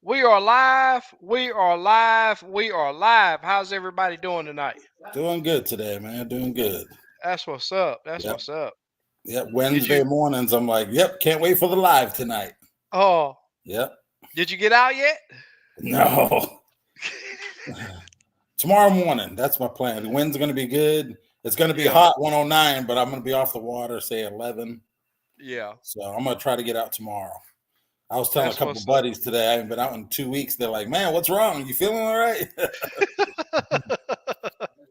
We are live. We are live. We are live. How's everybody doing tonight? Doing good today, man. Doing good. That's what's up. That's Yep. what's up. Yep. Did Wednesday you? mornings, I'm like, yep, can't wait for the live tonight. Oh, Yep. did you get out yet? No. Tomorrow morning, that's my plan. The wind's going to be good. It's going to be Yeah. hot, 109, but I'm going to be off the water, say 11. Yeah. So I'm going to try to get out tomorrow. I was telling a That's couple what's up. buddies today, I haven't been out in 2 weeks. They're like, man, what's wrong? You feeling all right?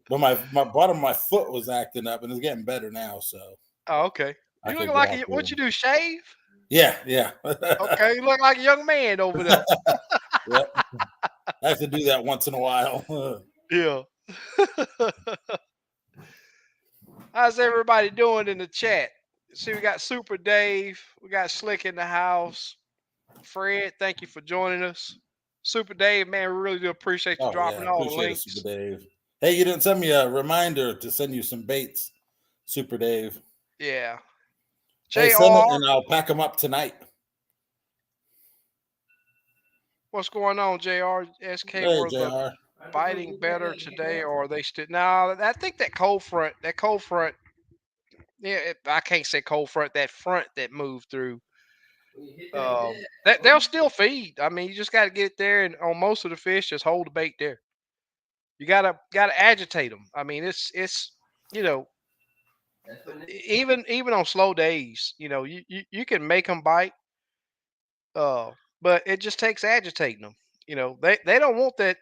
But my bottom of my foot was acting up, and it's getting better now. So Oh, okay. I You look could get like out there. what you do? Shave? Yeah. Yeah. Okay. You look like a young man over there. Yep. I have to do that once in a while. Yeah. How's everybody doing in the chat? See, we got Super Dave. We got Slick in the house. Fred, thank you for joining us. Super Dave, man, we really do appreciate you Oh yeah, dropping all the appreciate it, Super links. Dave. Hey, you didn't send me a reminder to send you some baits, Super Dave. Yeah. Hey, send it JR, and I'll pack them up tonight. what's going on, JR? SK, Hey, were the Jr. biting better today or are they still? No, I think that cold front, yeah, I can't say cold front, that front that moved through, that they'll still feed. I mean, you just got to get it there, and on most of the fish, just hold the bait there. You gotta agitate them. I mean, it's you know even on slow days, you can make them bite, uh, but it just takes agitating them. They don't want that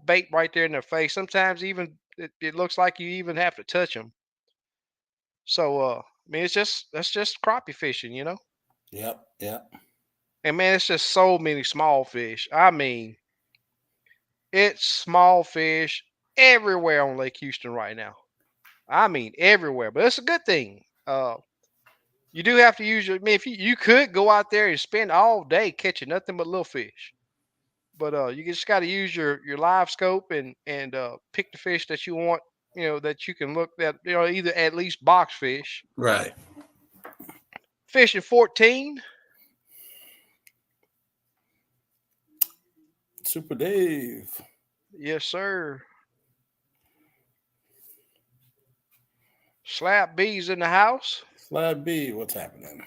bait right there in their face. Sometimes even it looks like you even have to touch them. So I mean, that's just crappie fishing. Yep, yep. And man, it's just so many small fish. I mean, it's small fish everywhere on Lake Houston right now. I mean, everywhere, but it's a good thing. You do have to use your. I mean, if you could go out there and spend all day catching nothing but little fish, but you just got to use your live scope and pick the fish that you want. That you can look at. Either at least box fish. Right. Fishing 14. Super Dave. Yes, sir. Slap B's in the house. Slab B, what's happening?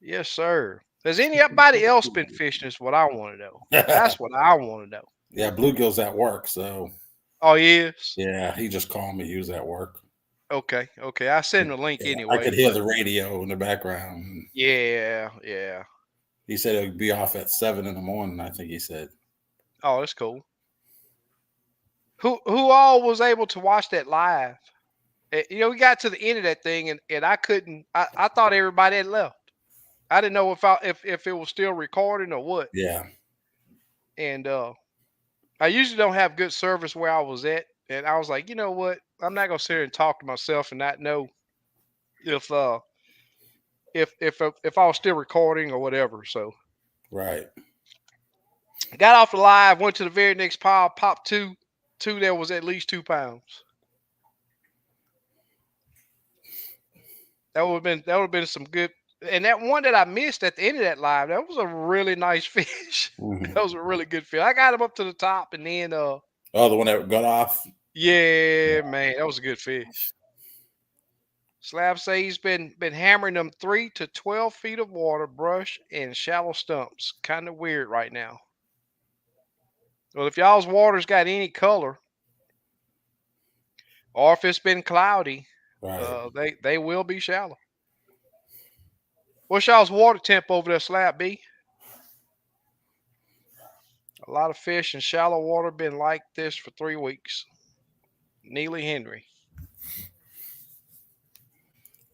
Yes, sir. Has anybody else been fishing? Is what I want to know. That's what I want to know. Yeah, Bluegill's at work, so Oh, yes. yeah, he just called me. He was at work. Okay. Okay. I sent him a link Yeah, I anyway, could hear but the radio in the background. yeah, yeah. He said it would be off at 7 in the morning, I think he said. Oh, that's cool. Who all was able to watch that live? We got to the end of that thing, and I couldn't. I thought everybody had left. I didn't know if it was still recording or what. Yeah. And I usually don't have good service where I was at, and I was like, you know what? I'm not gonna sit here and talk to myself and not know if if I was still recording or whatever. So Right. got off the live, went to the very next pile, popped two that was at least 2 pounds. That would have been some good. And that one that I missed at the end of that live, that was a really nice fish. Mm-hmm. That was a really good fish. I got him up to the top, and then Oh, the one that got off? yeah, Yeah. man, that was a good fish. Slab say he's been hammering them 3 to 12 feet of water, brush, and shallow stumps. Kind of weird right now. Well, if y'all's water's got any color, or if it's been cloudy, Right. they will be shallow. What's y'all's water temp over there, Slab B? A lot of fish in shallow water been like this for 3 weeks. Neely Henry.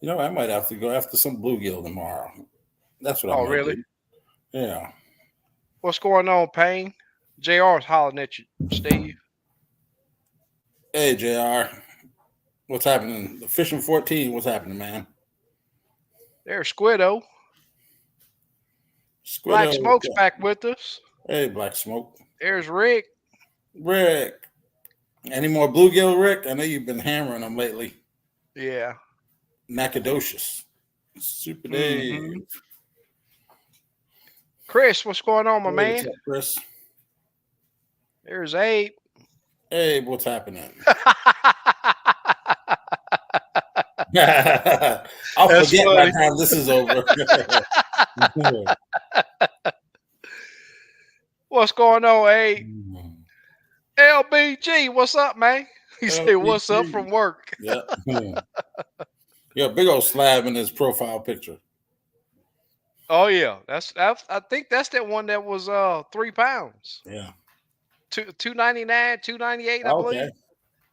I might have to go after some bluegill tomorrow. That's what I Oh, might really? do. Yeah. What's going on, Payne? JR's hollering at you, Steve. Hey, JR. What's happening? The Fishing 14, what's happening, man? There's Squiddo. Black Squiddo, what's Smoke's up? back with us. Hey, Black Smoke. There's Rick. Rick. Any more bluegill, Rick? I know you've been hammering them lately. Yeah. Nacogdoches. Super Mm-hmm. Dave. Chris, what's going on, my Hey, what's man? up, Chris? There's Abe. Hey, what's happening? I'll That's forget by funny. the time this is over. What's going on, Abe? LBG, what's up, man? He said, "What's up LPG. from work?" Yep. Yeah, big old slab in his profile picture. Oh yeah, that's. I think that's that one that was 3 pounds, Yeah. 299, 298, I Okay. believe.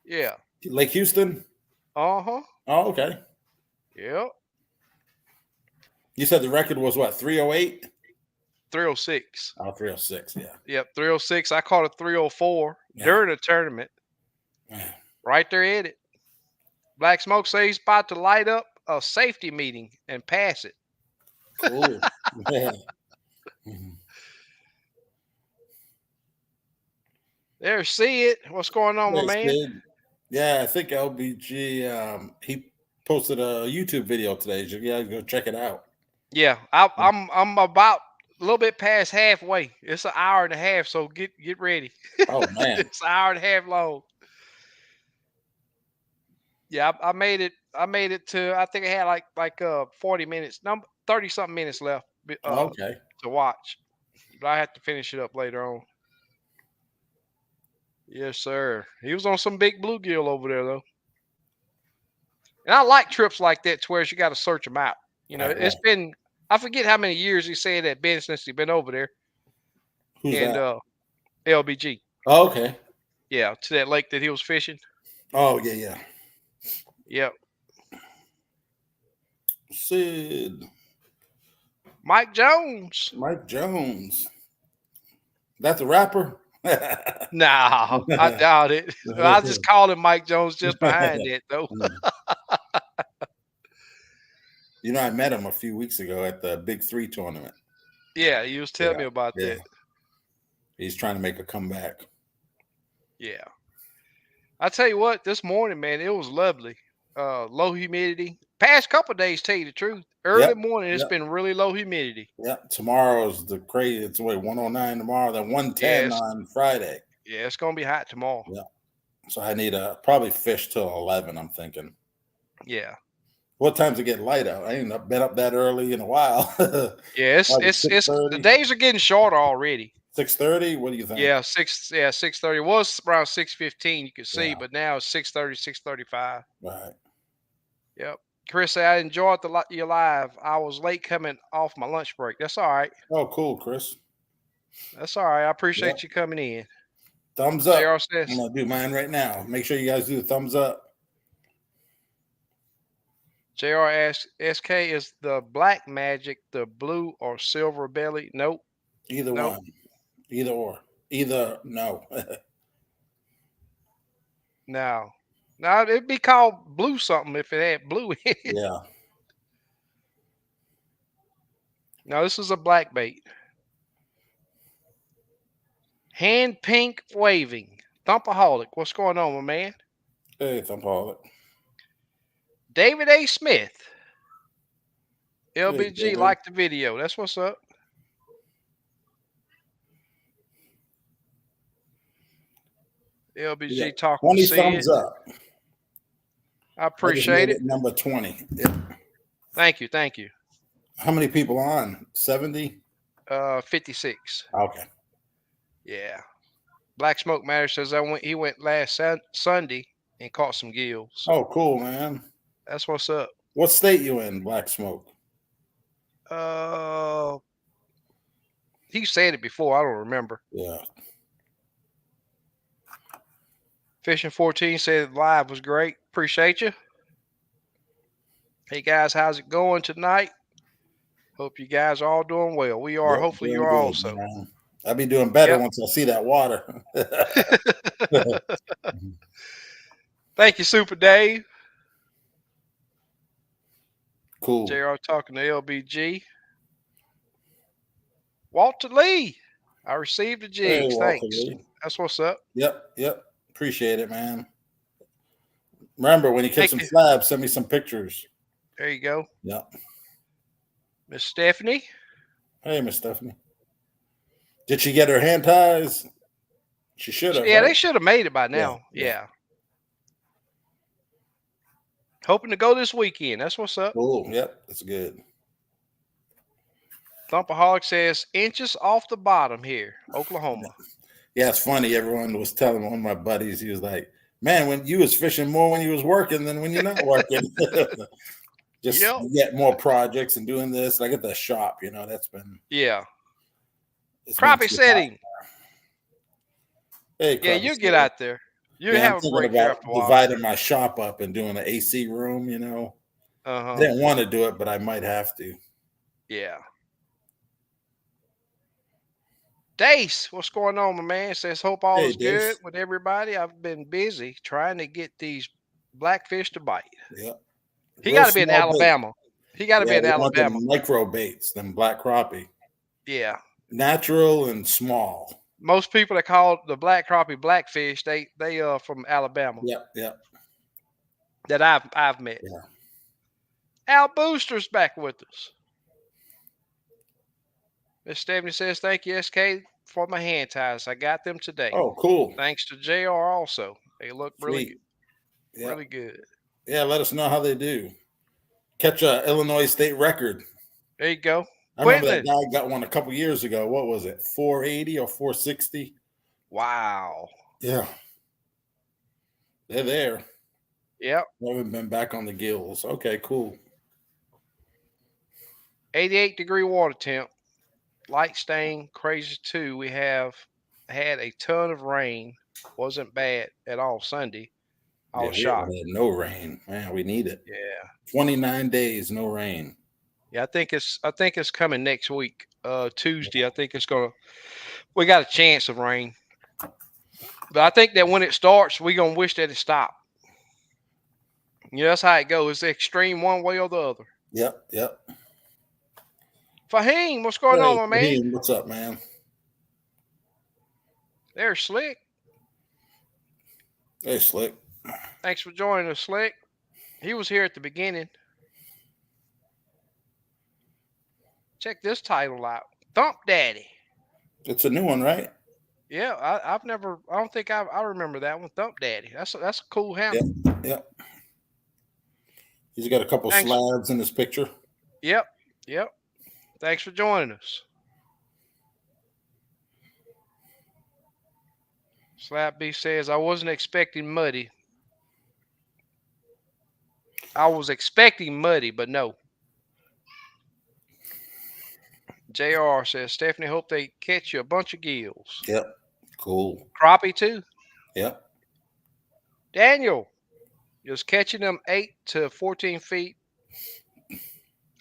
Yeah. Lake Houston. Uh-huh. Oh, okay. Yep. You said the record was what, 308? 306. Oh, 306. Yeah. Yep, 306. I caught a 304 Yeah. during the tournament. Yeah. Right there at it. Black Smoke says he's about to light up a safety meeting and pass it. Cool. Yeah. Mhm. There, see it. What's going on, my Hey, man? Sid. Yeah, I think LBG. He posted a YouTube video today. You gotta go check it out. Yeah, I'm about a little bit past halfway. It's an hour and a half, so get ready. Oh man. It's an hour and a half long. Yeah, I made it. I made it to. I think I had like 40 minutes, number 30 something minutes left Okay. to watch, but I have to finish it up later on. Yes, sir. He was on some big bluegill over there though, and I like trips like that to where you got to search them out. You know, Right. it's Right. been I forget how many years he said that been since he been over there, Who's and that? LBG. Oh, okay. Yeah, to that lake that he was fishing. Oh yeah, yeah. Yep. Sid. Mike Jones. Mike Jones. That's a rapper. Nah, I doubt it. I just called him Mike Jones just behind it though. You know, I met him a few weeks ago at the Big Three tournament. Yeah, you was telling Yeah, me about yeah. that. He's trying to make a comeback. Yeah. I tell you what, this morning, man, it was lovely. Low humidity. Past couple of days, tell you the truth. Early Yep, morning, it's yep, been really low humidity. yep. Tomorrow's the crazy. It's 109 tomorrow, then 110 Yes, on Friday. yeah, it's gonna be hot tomorrow. Yeah. So I need to probably fish till 11. I'm thinking. Yeah, What time's it get light out? I ain't been up that early in a while. yeah. It's Probably it's six it's the thirty. days are getting shorter already. 6:30. What do you think? Yeah, 6:30. It was around 6:15. You could see, Yeah. but now it's 6:30, 6:35. Right. Yep. Chris said, I enjoyed your live. I was late coming off my lunch break. That's all right. Oh, cool, Chris. That's all right. I Yeah. appreciate you coming in. Thumbs JR up. I'm says, gonna do mine right now. Make sure you guys do the thumbs up. JR asks, SK, is the black magic the blue or silver belly? Nope. Either Nope. one. Either or. Either no. No. No, it'd be called blue something if it had blue in it. Yeah. No, this is a black bait. Hand pink waving. Thumpaholic. What's going on, my man? Hey, thumbaholic. David A. Smith. Hey, LBG David. liked the video. That's what's up. We got LBG talking to 20 Sid. thumbs up. I I just appreciate made it. it number 20. Yep. Thank you. Thank you. How many people on? 70? 56. Okay. Yeah. Black Smoke Matter says he went last Sunday and caught some gills. Oh, cool, man. That's what's up. What state you in, Black Smoke? Uh, he said it before. I don't remember. Yeah. Fishing 14 said live was great. Appreciate you. Hey guys, how's it going tonight? Hope you guys are all doing well. We are. Yep, Hopefully you doing are good, also. man. I'll be doing better Yep. once I see that water. Thank you, Super Dave. Cool. JR talking to LBG. Walter Lee. I received the Hey, jigs. Walter Thanks. Lee. That's what's up. Yep, yep. Appreciate it, man. Remember, when you catch Thank some you. slabs, send me some pictures. There you go. Yep. Miss Stephanie. Hey, Miss Stephanie. Did she get her hand ties? She should have, Yeah, right? they should have made it by Yeah, now. yeah. Yeah. Hoping to go this weekend. That's what's up. Cool. Yep, that's good. Thumpaholic says inches off the bottom here, Oklahoma. Yeah, it's funny. Everyone was telling one of my buddies, he was like, "Man, when you was fishing more when you was working than when you're not working." Just Yep. get more projects and doing this. Like at the shop, that's been Yeah. it's been Crappie too hot. setting. Hey, Yeah, Crappie you'll get City. out there. You'll Yeah, I'm have a thinking break here about after a while. dividing my shop up and doing an AC room. Uh I huh. didn't want to do it, but I might have to. Yeah. Dace, what's going on, my man? Says hope all Hey, is Dave. good with everybody. I've been busy trying to get these blackfish to bite. Yeah, He real got to be in small bait. Alabama. He got to be Yeah, in we want Alabama. them micro baits, them black crappie, Yeah. natural and small. Most people that call the black crappie blackfish, they from Alabama Yep, yep, that I've met. yeah. Al Booster's back with us. Miss Stephanie says, thank you, SK, for my hand ties. I got them today. Oh, cool. Thanks to JR also. They look Sweet. Yeah, really good. yeah. Let us know how they do. Catch a Illinois state record. There you go. I remember that Quitman. guy got one a couple years ago. What was it? 480 or 460? Wow. Yeah, they're there. Yep. Haven't been back on the gills. Okay, cool. 88-degree water temp. Light stain, crazy too. We have had a ton of rain. Wasn't bad at all Sunday. I Yeah, was we haven't shocked. had no rain. Man, we need it. Yeah. 29 days, no rain. Yeah, I think it's coming next week. Tuesday. I think it's gonna we got a chance of rain. But I think that when it starts, we're gonna wish that it stopped. That's how it goes. It's extreme one way or the other. Yep, yep. Fahim, what's going on, Hey, my man? Ian, what's up, man? There's Slick. Hey, Slick. Thanks for joining us, Slick. He was here at the beginning. Check this title out. Thump Daddy. It's a new one, right? Yeah, I've never. I don't think I remember that one. Thump Daddy. That's a cool Yep, handle. yep. He's got a couple Thanks. slabs in this picture. Yep. Yep. Thanks for joining us. Slap B says I wasn't expecting muddy. I was expecting muddy, but no. JR says Stephanie, hope they catch you a bunch of gills. Yep. Cool. Crappie too. Yep. Daniel just catching them 8 to 14 feet.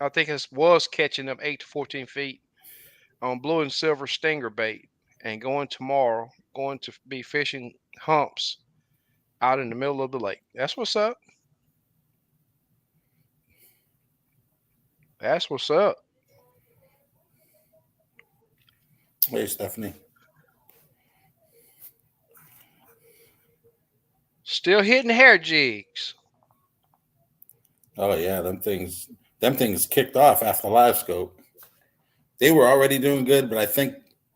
I think it was catching them 8 to 14 feet on blue and silver stinger bait, and going tomorrow. Going to be fishing humps out in the middle of the lake. That's what's up. That's what's up. Hey, Stephanie. Still hitting hair jigs. Oh yeah, them things kicked off after Livescope. They were already doing good, but I think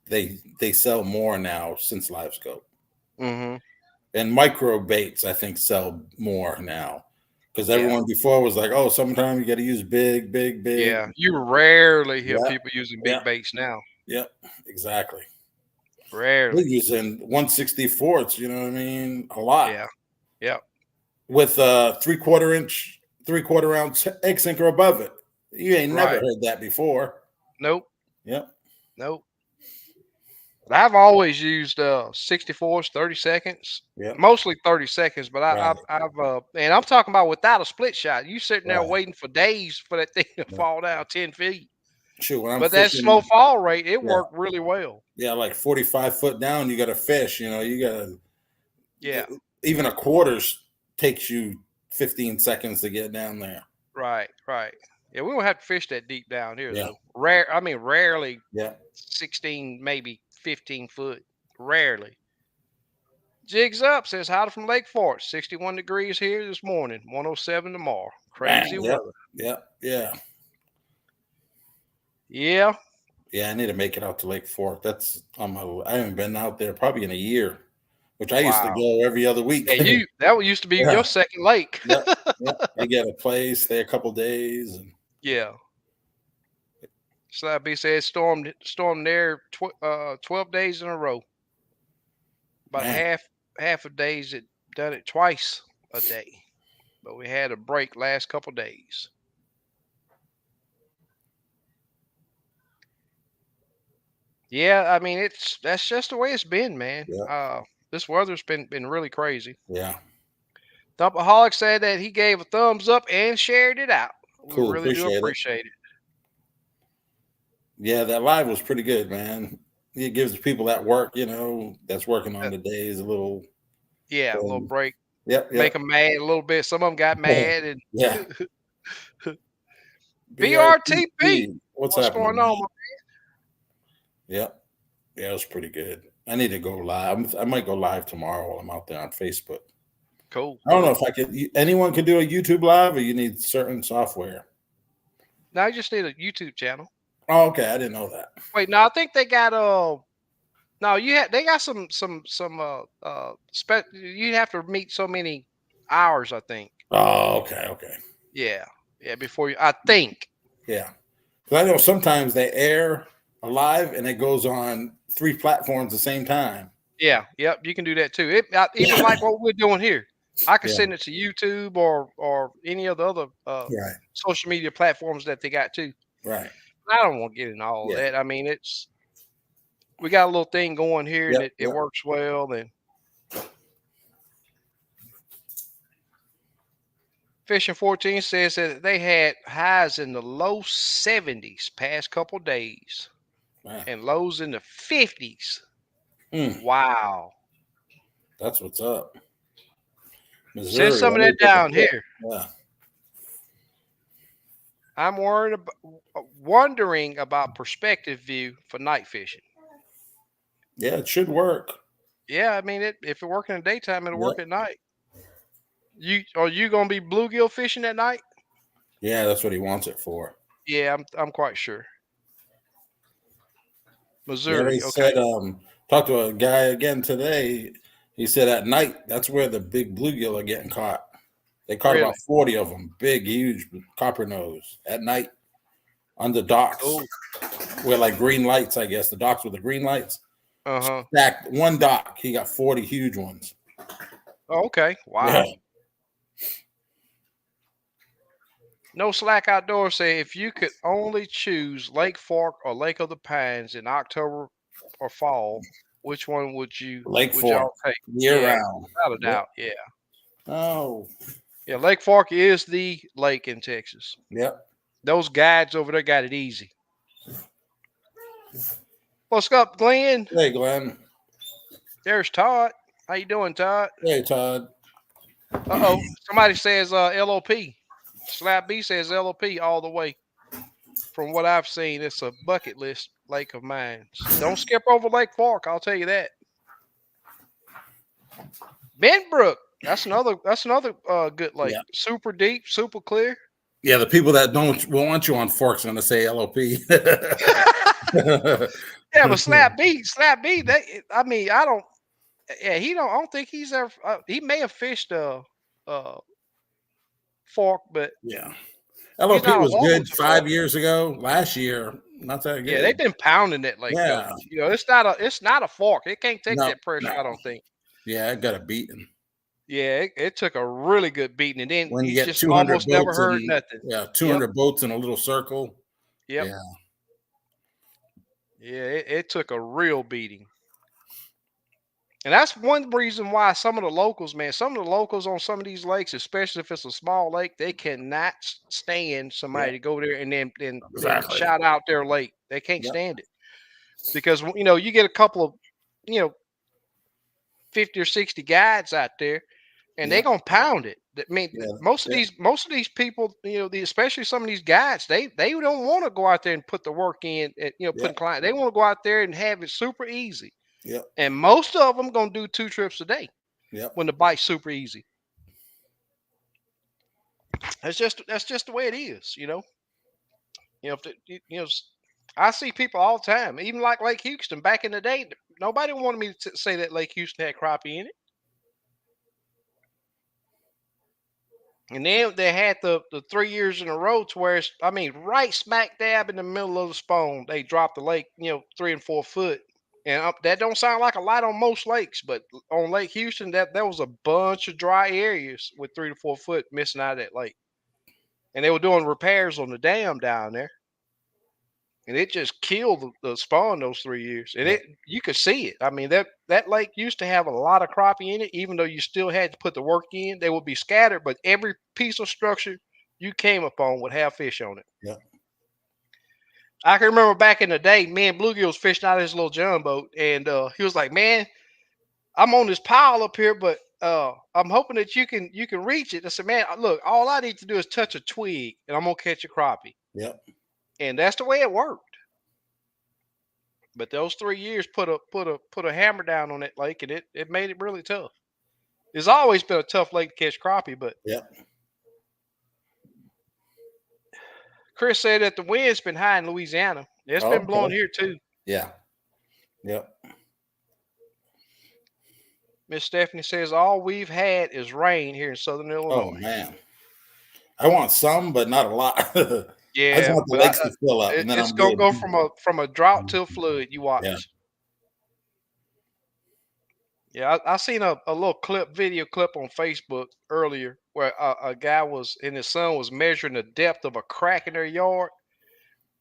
they sell more now since Livescope. Mm-hmm. And micro baits, I think, sell more now. Because Yeah. everyone before was like, oh, sometimes you got to use big, big, big. Yeah. You rarely hear Yeah, people using yeah, big baits now. yeah, exactly. We're Rarely. using 1/64ths, you know what I mean? A lot. Yeah. Yep. With a three-quarter ounce egg sinker above it. You ain't never Right. heard that before. Nope. Yep. Nope. But I've always used 64s, 30 seconds, Yep. mostly 30 seconds. But Right. I've and I'm talking about without a split shot. You sitting there Right. waiting for days for that thing to Yep. fall down 10 feet. Shoot, when I'm But that slow fishing, fall rate, it yeah, worked really well. yeah, like 45 foot down, you got to fish. You got to Yeah. even a quarter takes you 15 seconds to get down there. Right. Right. Yeah, we don't have to fish that deep down here Yeah. though. Rare. I mean, rarely Yeah. 16, maybe 15 foot. Rarely. Jigs up says howdy from Lake Forest. 61 degrees here this morning. 107 tomorrow. Bang. Crazy Yep. weather. Yep. Yeah. Yeah. Yeah, I need to make it out to Lake Fork. That's I haven't been out there probably in a year, which I used to Wow. go every other week. Yeah, that used to be Yeah, your second lake. yep, yep. I get a place, stay a couple days, and Yeah. Slab B said it stormed there 12 days in a row. About man, half of days it done it twice a day. But we had a break last couple days. Yeah, I mean that's just the way it's been, man. yeah, This weather's been really crazy. yeah, Thumpaholic said that he gave a thumbs up and shared it out. We cool. really do Appreciate it. appreciate it. Yeah, that live was pretty good, man. It gives the people at work, that's working on Uh, the days a little. yeah, a little break. Yep, Make yep. them mad a little bit. Some of them got mad. And Yeah. VRTP, BRTP. What's what's happening, going man? on? Yep. Yeah, it was pretty good. I need to go live. I might go live tomorrow while I'm out there on Facebook. Cool, I don't know cool. if anyone can do a YouTube live or you need certain software. Now I just need a YouTube channel. Oh, okay. I didn't know that. Wait, no, I think they got no, they got you'd have to meet so many hours, I think. Oh, okay. Okay. Yeah. Yeah, before you I think. Yeah. Because I know sometimes they air a live and it goes on 3 platforms at the same time. Yeah, yep, you can do that too. Even like what we're doing here. I can Yeah. send it to YouTube or any of the other Right. social media platforms that they got too. Right. I don't want to get into all of Yeah. that. I mean, we got a little thing going here and Yep. it Yep. works well. And Fishing 14 says that they had highs in the low 70s past couple days Man. and lows in the 50s. Mm, Wow. that's what's up. Send Missouri. some I of need that to take a down trip. here. Yeah. I'm wondering about perspective view for night fishing. Yeah, it should work. Yeah, I mean, if it works in the daytime, it'll Yep. work at night. Are you gonna be bluegill fishing at night? Yeah, that's what he wants it for. Yeah, I'm quite sure. Yeah, they Missouri, okay, said talked to a guy again today. He said at night that's where the big bluegill are getting caught. They caught really about 40 of them, big, huge copper nose at night on the docks cool. where like green lights, I guess the docks with the green lights. Uh huh. Stacked one dock, he got 40 huge ones. Oh, okay, Yeah, wow. No Slack Outdoors say if you could only choose Lake Fork or Lake of the Pines in October or fall, which one Lake would Fork y'all take? year Yeah, round. without a Yep. doubt. Yeah. Oh, Yeah, Lake Fork is the lake in Texas. yep. Those guides over there got it easy. What's up, Glenn? Hey, Glenn. There's Todd. How you doing, Todd? Hey, Todd. Uh-oh. Somebody says LOP. Slap B says LOP all the way. From what I've seen, it's a bucket list lake of mine. Don't skip over Lake Fork, I'll tell you that. Benbrook. That's another good lake. Yeah. Super deep, super clear. Yeah, the people that don't want you on Forks are going to say LOP. Yeah, but Slap B, I mean, I don't. Yeah, I don't think he's ever. He may have fished uh fork, but Yeah. he's LOP not a was walker good to fork. 5 years ago. Last year, not that Yeah, they've good. been pounding that lake though. Yeah. You know, it's not a fork. It can't take No, that pressure. I no. don't think. Yeah, I got a beating. Yeah, it took a really good beating, and then When you he's get just 200 almost never boats heard and nothing. yeah, Yep, 200 boats in a little circle. yep, Yeah. yeah. It took a real beating, and that's one reason why some of the locals, man, some of the locals on some of these lakes, especially if it's a small lake, they cannot stand somebody Yep. to go there and then Exactly. shout out their lake. They can't Yep. stand it because you get a couple of you know 50 or 60 guides out there and they're Yep. gonna pound it. I mean, Yeah. most of these people, especially some of these guides, they don't want to go out there and put the work in, and, Yep. putting client. They want to go out there and have it super easy. Yep. And most of them gonna do 2 trips a day Yep. when the bite's super easy. That's just the way it is, you know. You know, if the, you know, I see people all the time, even like Lake Houston back in the day. Nobody wanted me to say that Lake Houston had crappie in it. And then they had the 3 years in a row to where it's, I mean, right smack dab in the middle of the spawn, they dropped the lake, 3 and 4 foot. And that don't sound like a lot on most lakes, but on Lake Houston, that there was a bunch of dry areas with 3 to 4 foot missing out of that lake, and they were doing repairs on the dam down there, and it just killed the spawn those 3 years. And Yeah, you could see it. I mean, that lake used to have a lot of crappie in it, even though you still had to put the work in. They would be scattered, but every piece of structure you came upon would have fish on it. yeah. I can remember back in the day, me and Bluegill was fishing out of his little John boat, and he was like, "Man, I'm on this pile up here, but I'm hoping that you can reach it." I said, "Man, look, all I need to do is touch a twig, and I'm gonna catch a crappie." Yep. And that's the way it worked. But those 3 years put a hammer down on that lake, and it made it really tough. It's always been a tough lake to catch crappie, but Yep. Chris said that the wind's been high in Louisiana. It's been blowing Okay. here too. Yeah. Yep. Miss Stephanie says all we've had is rain here in Southern Oh Illinois. man. I want some, but not a lot. I just Yeah, want the but lakes to fill up, and then it's I'm gonna good. go from a drought to a flood. You Yeah. watch. Yeah, I seen a little video clip on Facebook earlier where a guy was and his son was measuring the depth of a crack in their yard.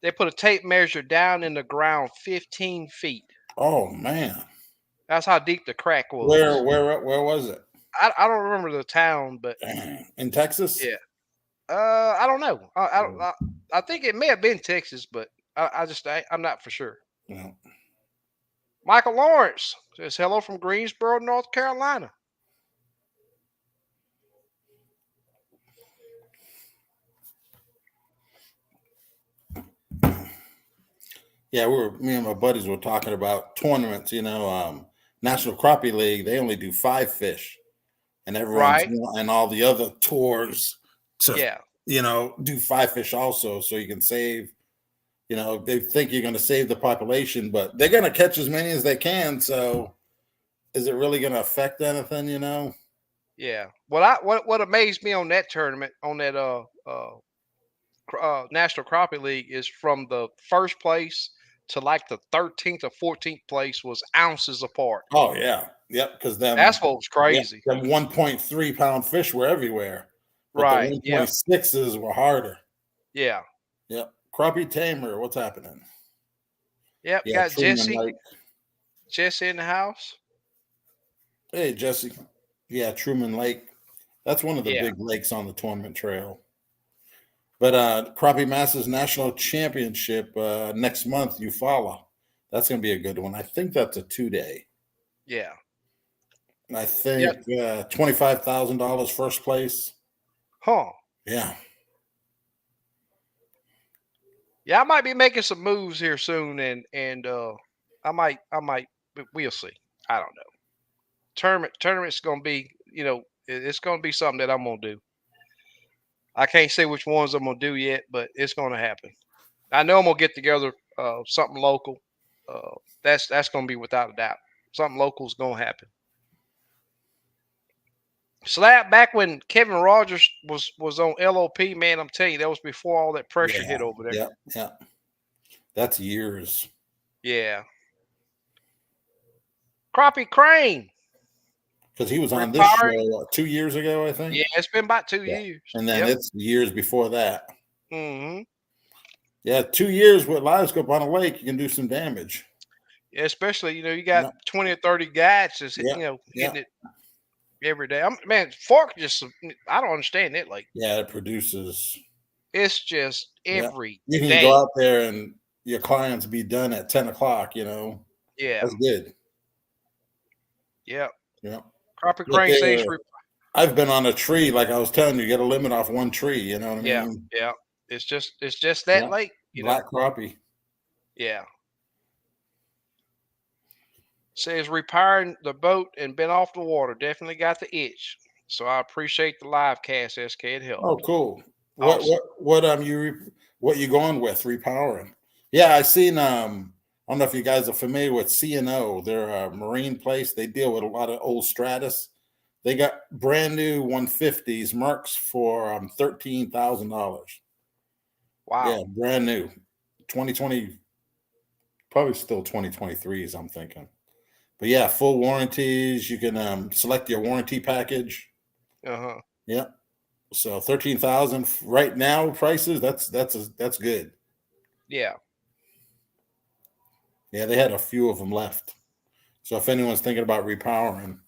They put a tape measure down in the ground 15 feet. Oh man. That's how deep the crack Where was. where where was it? I don't remember the town, but Dang. In Texas? yeah. I don't know. I think it may have been Texas, but I'm not for sure. Yeah. Michael Lawrence says hello from Greensboro, North Carolina. Yeah, me and my buddies were talking about tournaments. National Crappie League. They only do 5 fish, and everyone's Right? and all the other tours to Yeah. do 5 fish also, so you can save. They think you're going to save the population, but they're going to catch as many as they can. So, is it really going to affect anything? Yeah. What amazed me on that tournament, on that National Crappie League, is from the first place to like the 13th or 14th place was ounces apart. Oh yeah, yep. Because That's what was crazy. them 1.3 pound fish were everywhere, but the Right. Yep. 1.6s were harder. Yeah. Yep. Crappie tamer, what's happening? Yep. Yeah, Got Truman Lake. Jesse in the house. Hey Jesse. Yeah, Truman Lake. That's one of the Yeah. big lakes on the tournament trail. But Crappie Masters National Championship next month, Eufaula. That's going to be a good one. I think that's a 2-day. Yeah. I Yep. think $25,000 first place. Huh. Yeah. Yeah, I might be making some moves here soon, and I might, but we'll see. I don't know. Tournament's gonna be, it's gonna be something that I'm gonna do. I can't say which ones I'm gonna do yet, but it's gonna happen. I know I'm gonna get together something local. That's gonna be without a doubt. Something local is gonna happen. Slap back when Kevin Rogers was on LOP, man. I'm telling you, that was before all that pressure Yeah. hit over there. Yeah. Yeah. That's years. Yeah. Crappie Crane Because he was on this retiring. show 2 years ago, I think. Yeah, it's been about 2 Yeah. years. And then Yep. it's years before that. Hmm. Yeah, 2 years with Livescope on a lake, you can do some damage. Yeah, especially you got Yeah. 20 or 30 guys just Yeah. hitting Yeah. it every day. Man, Fork just I don't understand it. Like Yeah, it produces. it's just Yeah. every You can day. go out there and your clients be done at 10 o'clock, Yeah, That's good. yeah. Yeah. Crappie But Crane says, I've been on a tree, like I was telling you, get a limit off one tree, you know what I yeah, mean? yeah. It's just that Yeah. lake, Black crappie. Yeah. Says repairing the boat and been off the water. Definitely got the itch. So I appreciate the live cast, SK. It Oh, helped. cool. Awesome. What you going with repowering? Yeah, I seen. I don't know if you guys are familiar with C&O. They're a marine place. They deal with a lot of old Stratus. They got brand new 150s Mercs for $13,000. Yeah, Wow. brand new, 2020, probably still 2023s. I'm thinking, but yeah, full warranties. You can select your warranty package. Uh-huh. Yeah, so 13,000 right now prices. That's good. Yeah. Yeah, they had a few of them left. So if anyone's thinking about repowering,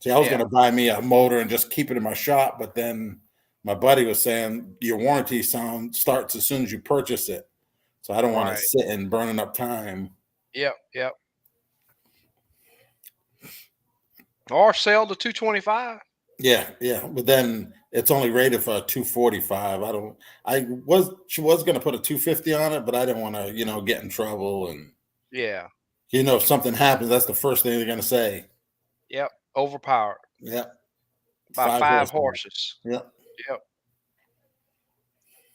see, I was going Yeah. to buy me a motor and just keep it in my shop, but then my buddy was saying your warranty sound starts as soon as you purchase it. So I don't want to Right. sit and burning up time. Yep. Yep. Or sell the 225. Yeah, yeah. But then it's only rated for a 245. I don't she was gonna put a 250 on it, but I didn't want to, get in trouble and Yeah. if something happens, that's the first thing they're gonna say. Yep. Overpowered Yeah. by Five 5 horsepower. horses. Yeah. Yep.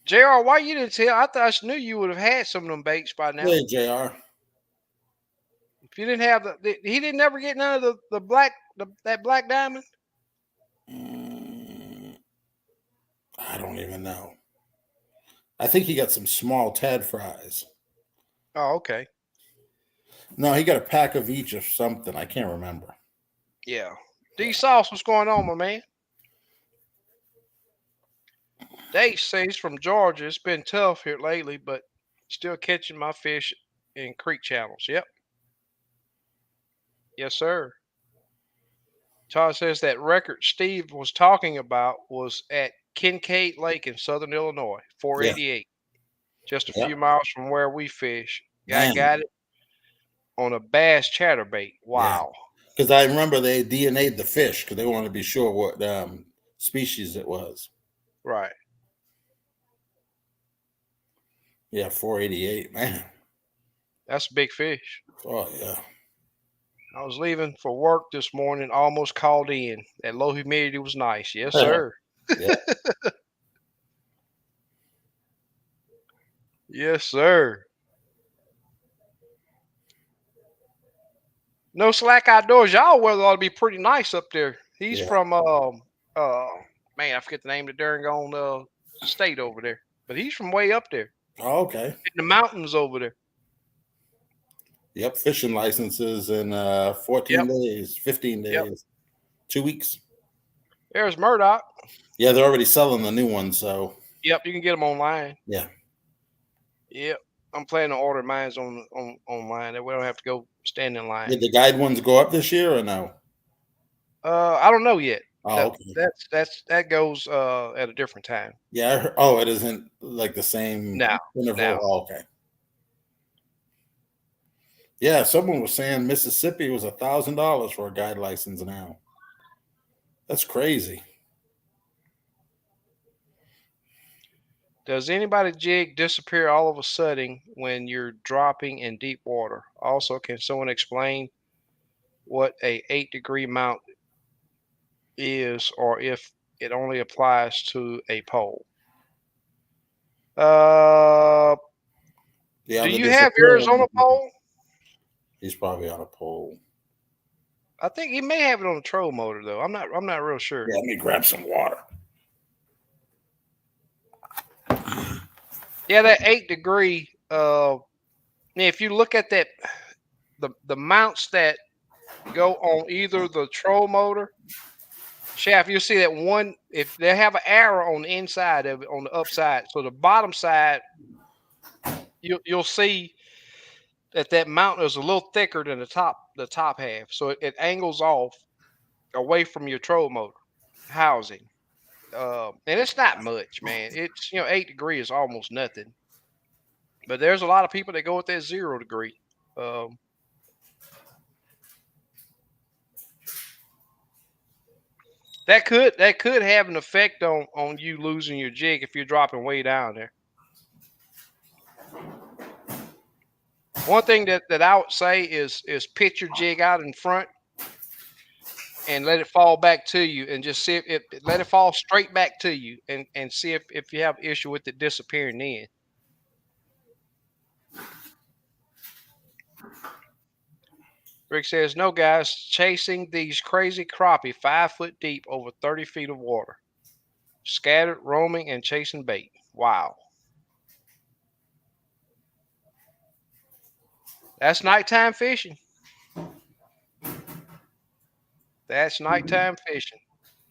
JR, why you didn't tell? I thought I knew you would have had some of them baits by now. Yeah, JR. If you didn't have he didn't ever get none of the black that black diamond. Mm, I don't even know. I think he got some small Tad fries. Oh, okay. No, he got a pack of each or something. I can't remember. Yeah. D Yeah. Sauce, what's going on, my man? Dave says from Georgia. It's been tough here lately, but still catching my fish in creek channels. Yep. Yes, sir. Todd says that record Steve was talking about was at Kincaid Lake in southern Illinois, Yeah. 488, just a few Yeah. miles from where we fish. Guy Man. got it on a bass chatterbait. Yeah. Wow. Because I remember they DNA'd the fish because they wanted to be sure what species it was. Right. Yeah, 488, man. That's a big fish. Oh yeah. I was leaving for work this morning, almost called in. That low humidity was nice. Yes, sir. Yeah. Yes, sir. No slack outdoors. Y'all weather ought to be pretty nice up there. He's Yeah. from uh man, I forget the name of the darn gone state over there. But he's from way up there Oh, okay. in the mountains over there. Yep. Fishing licenses in Yep, 14 days, 15 yep. days, 2 weeks. There's Murdoch. Yeah, they're already selling the new one. So Yep, you can get them online. yeah. Yep. I'm planning on ordering mines on online. That we don't have to go stand in line. Did the guide ones go up this year or no? I don't know yet. Oh, That okay. that goes at a different time. Yeah. Oh, it isn't like the same Now, interval. now. Oh, okay. Yeah, someone was saying Mississippi was $1,000 for a guide license now. That's crazy. Does anybody jig disappear all of a sudden when you're dropping in deep water? Also, can someone explain what a 8-degree mount is, or if it only applies to a pole? Uh, Yeah, do the you have yours on disappearing. a pole? He's probably on a pole. I think he may have it on a troll motor though. I'm not real sure. Yeah, let me grab some water. Yeah, that 8-degree. If you look at that, the mounts that go on either the troll motor shaft, you'll see that one. If they have an arrow on the inside of it, on the upside, so the bottom side, you'll see that mount is a little thicker than the top half, so it angles off away from your troll motor housing. And it's not much, man. It's 8 degree is almost nothing. But there's a lot of people that go with that 0 degree. Um, that could have an effect on you losing your jig if you're dropping way down there. One thing that I would say is pitch your jig out in front and let it fall back to you, and just see if let it fall straight back to you, and see if you have issue with it disappearing in. Rick says, no, guys, chasing these crazy crappie 5 foot deep over 30 feet of water. Scattered, roaming, and chasing bait. Wow. That's nighttime fishing. That's nighttime fishing.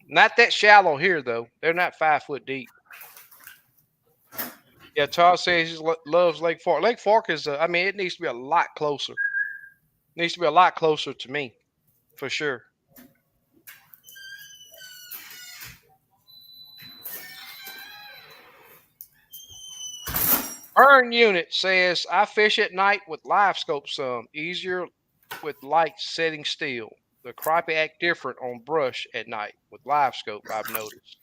Not that shallow here, though. They're not 5 foot deep. Yeah, Charles says he loves Lake Fork. Lake Fork is, I mean, it needs to be a lot closer. It needs to be a lot closer to me, for sure. Burn Unit says, I fish at night with Livescope some. Easier with lights setting still. The crappie act different on brush at night with Livescope, I've noticed.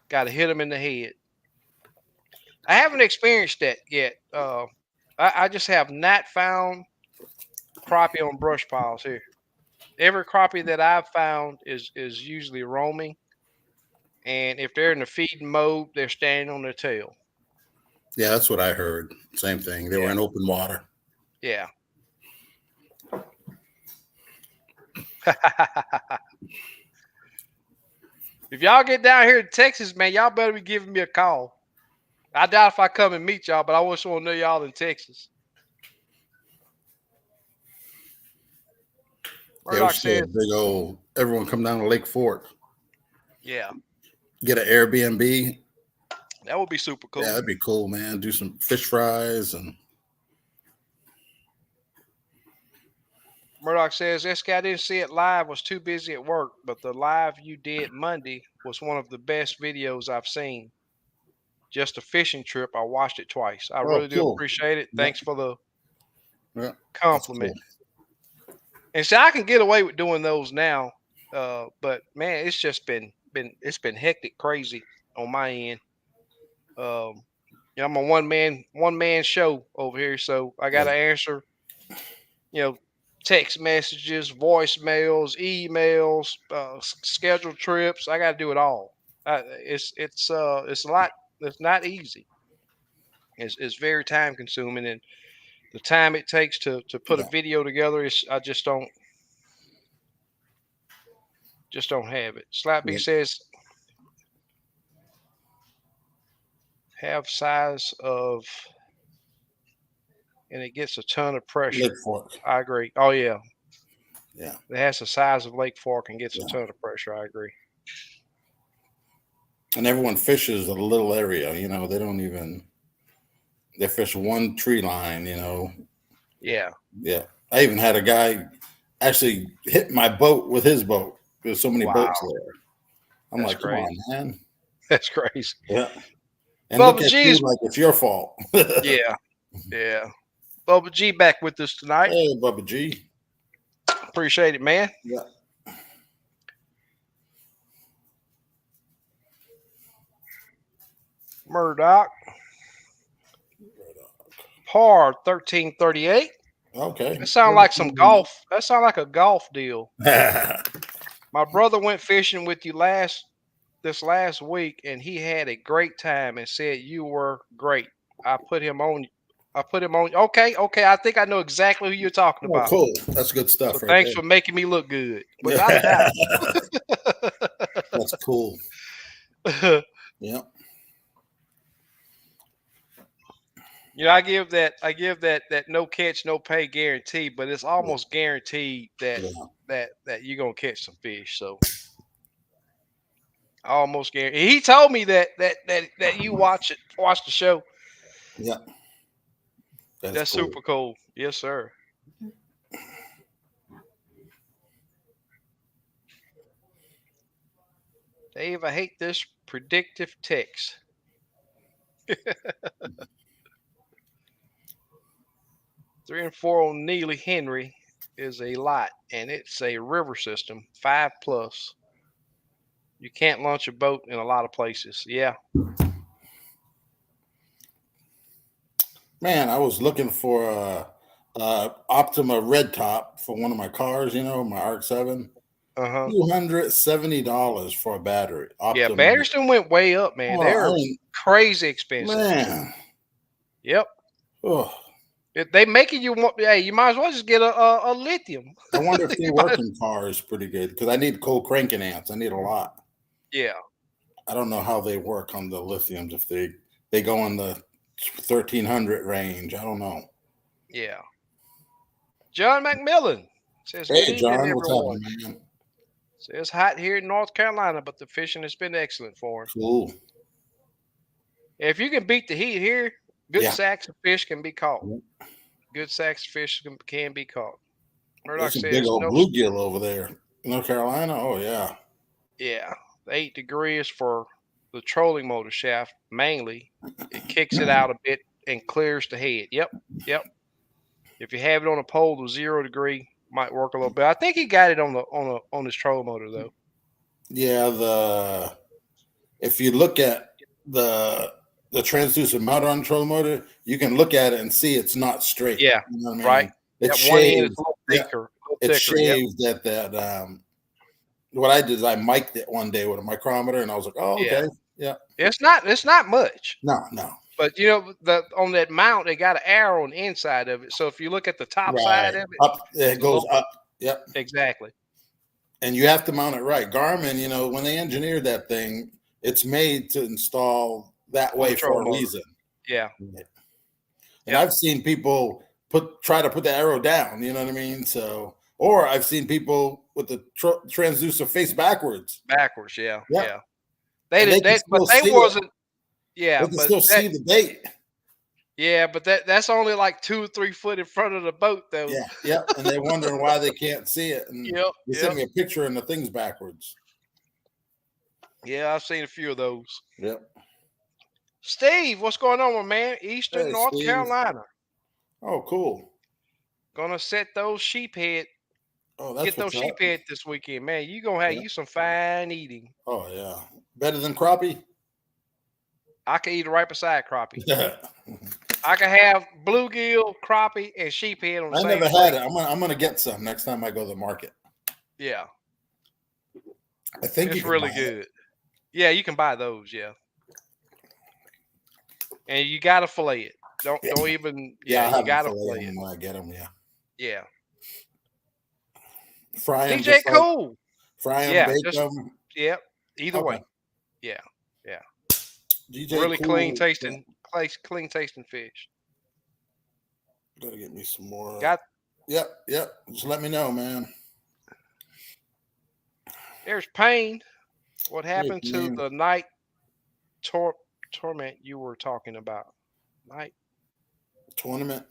Got to hit them in the head. I haven't experienced that yet. I just have not found crappie on brush piles here. Every crappie that I've found is usually roaming, and if they're in the feeding mode, they're standing on their tail. Yeah, that's what I heard. Same thing. They were Yeah. in open water. Yeah. If y'all get down here to Texas, man, y'all better be giving me a call. I doubt if I come and meet y'all, but I just want to know y'all in Texas. They Murdoch was a says, big old. Everyone come down to Lake Fork. yeah, Get an Airbnb. that would be super cool. Yeah, that'd be cool, man. Do some fish fries and. Murdoch says, this guy didn't see it live, was too busy at work, but the live you did Monday was one of the best videos I've seen. Just a fishing trip. I watched it twice. I Oh, really do cool. appreciate it. Yeah. Thanks for the Yeah, compliment. cool. And see, I can get away with doing those now, but man, it's just been hectic, crazy on my end. I'm a one man show over here, so I got to answer, text messages, voicemails, emails, scheduled trips. I got to do it all. It's a lot. It's not easy. It's very time consuming, and the time it takes to put a video together is I just don't have it. Slappy says have size of, and it gets a ton of pressure. Lake Fork. I agree. Oh yeah, Yeah. it has the size of Lake Fork and gets a Yeah. ton of pressure. I agree. And everyone fishes a little area. They don't even. They fish one tree line. Yeah. Yeah. I even had a guy actually hit my boat with his boat. There's so many Wow. boats there. I'm That's like, come crazy. on, man. That's crazy. Yeah. And Bubba look at G's. you like it's your fault. Yeah. Yeah. Bubba G back with us tonight. Hey, Bubba G. Appreciate it, man. Yeah. Murdoch. Par 1338. Okay. That sounds like some golf. That sounds like a golf deal. My brother went fishing with you this last week, and he had a great time and said you were great. I put him on. Okay. I think I know exactly who you're talking Oh, about. cool. That's good stuff. So right thanks there. for making me look good. Without a doubt. That's cool. Yeah. I give that no catch, no pay guarantee, but it's almost guaranteed that you're gonna catch some fish. So I almost guarantee. He told me that you watch the show. Yeah. That's cool. super cool. Yes, sir. Dave, I hate this predictive text. 3 and 4 on Neely Henry is a lot, and it's a river system, 5+. You can't launch a boat in a lot of places. Yeah. Man, I was looking for Optima red top for one of my cars, my RX-7. $270 for a battery. Yeah, Optima. batteries done went way up, man. They're crazy expensive. Man. Yep. Oh. If they making you want, hey, you might as well just get a lithium. I wonder if they You work might- in cars pretty good because I need cold cranking amps. I need a lot. yeah, I don't know how they work on the lithiums if they go in the 1300 range. I don't know. yeah. John McMillan says, "Good Hey evening, John, what's happening, everyone." man? Says hot here in North Carolina, but the fishing has been excellent for him. Cool. If you can beat the heat here, good Yeah. sacks of fish can be caught. Good sacks of fish can be caught. Murdoch There's a big says, old no, bluegill over there. North Carolina? Oh yeah. yeah, the 8 degrees for the trolling motor shaft mainly. It kicks it out a bit and clears the head. Yep, yep. If you have it on a pole to 0 degree, might work a little bit. I think he got it on his trolling motor though. Yeah, if you look at the transducer mounted on the trolling motor, you can look at it and see it's not straight. Yeah, You know what I right. mean? It's That one end is shaved. a little Yeah, thicker, it's Yep. shaved at that. What I did is I mic'd it one day with a micrometer, and I was like, "Oh, Yeah. okay, yeah." It's not much. No, no, But you know, the on that mount, they got an arrow on the inside of it. So if you look at the top side right of it, up. it's It a goes little up. Yep. exactly. And you have to mount it right. Garmin, when they engineered that thing, it's made to install that On way the troll for a motor. reason. Yeah. And I've seen people try to put the arrow down. You know what I mean? So, or I've seen people with the transducer face backwards. Backwards, yeah, Yeah, yeah. They and they did can that, but still they see it. wasn't. Yeah, They can but still see the bait. that's only like 2 or 3 foot in front of the boat, though. Yeah, yeah. And they're wondering why they can't see it. And Yep, they yep. sent me a picture and the thing's backwards. Yeah, I've seen a few of those. Yep. Steve, what's going on, my man? Eastern Hey, North Steve. Carolina. Oh, cool. Gonna set those sheep head. Oh, that's Get those what's up. sheep head this weekend, man. You gonna have Yeah. you some fine eating. Oh, yeah. Better than crappie? I can eat it right beside crappie. Yeah. I can have bluegill, crappie, and sheephead on the I same never plate. had it. I'm gonna get some next time I go to the market. Yeah, I think you it's can really buy good. Yeah, you can buy those. Yeah, and you gotta fillet it. Don't even. Yeah, Yeah, I you have gotta them fillet it. when I get them. Yeah, Yeah. fry them DJ just like Cool. fry them, Yeah, bake just them. yep. Either Okay. way. Yeah, yeah. DJ Really Cool, clean tasting, clean tasting fish. Gotta get me some more. Got Yep, yep. Just let me know, man. there's Payne. What happened to Man. the night torment you were talking about? Night. Tournament.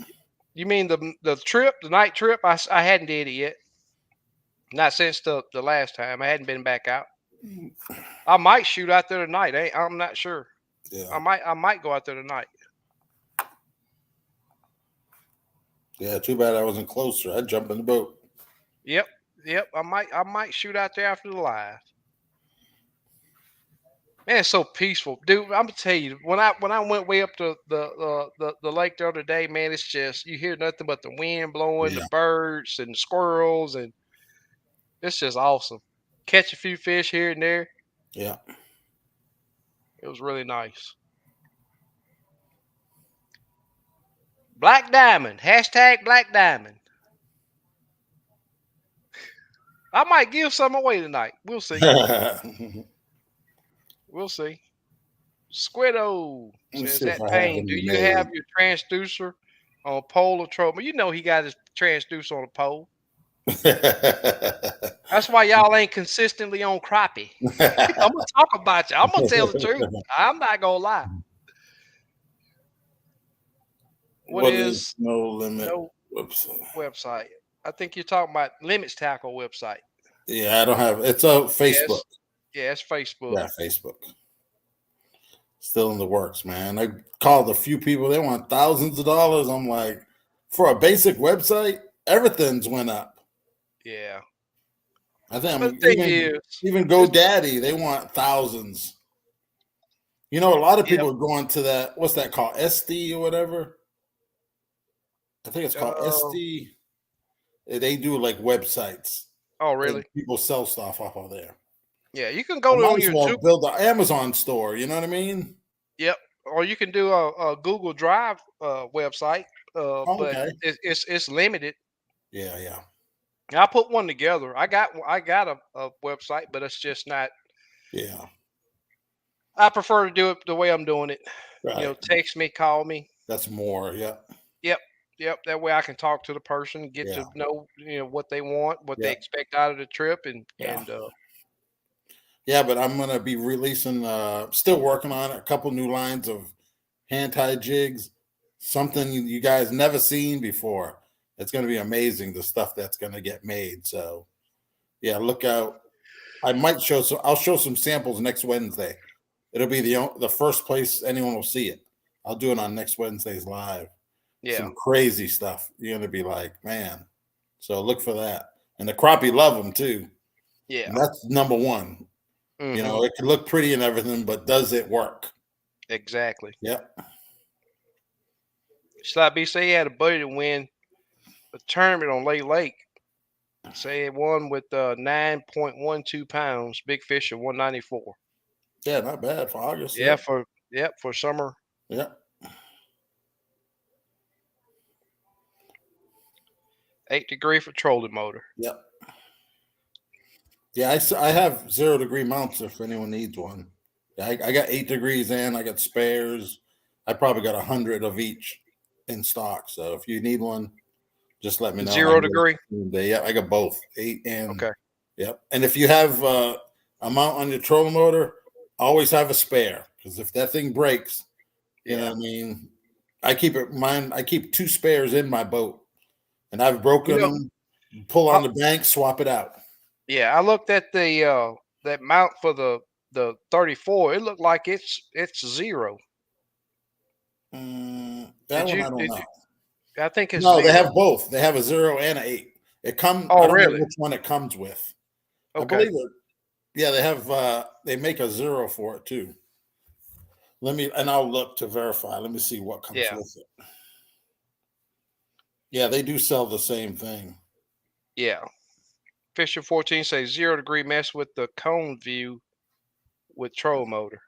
You mean the trip, the night trip? I hadn't did it yet. Not since the last time. I hadn't been back out. I might shoot out there tonight. I'm not sure. Yeah. I might go out there tonight. Yeah, too bad I wasn't closer. I'd jump in the boat. Yep. I might shoot out there after the live. Man, it's so peaceful, dude. I'm gonna tell you, when I went way up to the lake the other day, man, it's just you hear nothing but the wind blowing, Yeah. the birds and the squirrels, and it's just awesome. Catch a few fish here and there. Yeah. It was really nice. Black Diamond. Hashtag Black Diamond. I might give some away tonight. We'll see. We'll see. Squiddo Let's says see if that I have Payne. Do any you made. have your transducer on a pole or trouble? You know he got his transducer on a pole. That's why y'all ain't consistently on crappie. I'm gonna talk about you. I'm gonna tell the truth. I'm not gonna lie. What is No Limit no website? I think you're talking about Limits Tackle website. Yeah, I don't have. It's a Facebook. Yeah, it's Facebook. Yeah, Facebook. Still in the works, man. I called a few people. They want thousands of dollars. I'm like, for a basic website, everything's went up. Yeah. I think But the thing is, even GoDaddy, they want thousands. A lot of people are going to that. What's that called? SD or whatever. I think it's called SD. They do like websites. Oh, really? People sell stuff off of there. Yeah, you can go might on as your well build an Amazon store. You know what I mean? Yep. Or you can do a Google Drive website. Oh, but okay. it's limited. Yeah, yeah, I put one together. I got a website, but it's just not. yeah. I prefer to do it the way I'm doing it. Right. Text me, call me. That's more. Yeah, Yep, yep. That way I can talk to the person, get yeah, to know what they want, what they yeah, expect out of the trip, and yeah. and Yeah, but I'm gonna be releasing. Still working on it, a couple new lines of hand tied jigs. Something you guys never seen before. It's gonna be amazing. The stuff that's gonna get made. So yeah, look out. I might show some. I'll show some samples next Wednesday. It'll be the first place anyone will see it. I'll do it on next Wednesday's live. yeah, Some crazy stuff. You're gonna be like, man. So look for that. And the crappie love them too. yeah. And that's number one. Hmm. It can look pretty and everything, but does it work? Exactly. Yep. Slot B say he had a buddy to win a tournament on Lake Lake. Say it won with 9.12 pounds. Big fish of 194. Yeah, not bad for August. Yeah, Yep. for summer. Yep. 8 degree for trolling motor. Yep. Yeah, I have 0 degree mounts if anyone needs one. Yeah, I got 8 degrees in. I got spares. I probably got 100 of each in stock. So if you need one, just let me know. And I 0 degree. yeah, I got both 8 and Okay. yep. And if you have a mount on your trolling motor, always have a spare because if that thing breaks, you know Yeah. what I mean. I keep it mine. I keep two spares in my boat, and I've You broken know, them. Pull I, on the bank, swap it out. yeah, I looked at the that mount for the 34. It looked like it's zero. That Did one you I don't did know. you, I think it's No, they zero. have both. They have a 0 and a 8. It come. I Oh, don't know really? which one it comes with. I Okay. believe it. Yeah, they have. They make a 0 for it too. Let me and I'll look to verify. Let me see what comes Yeah. with it. Yeah, they do sell the same thing. Yeah. Fisher 14 says 0 degree mess with the cone view with troll motor.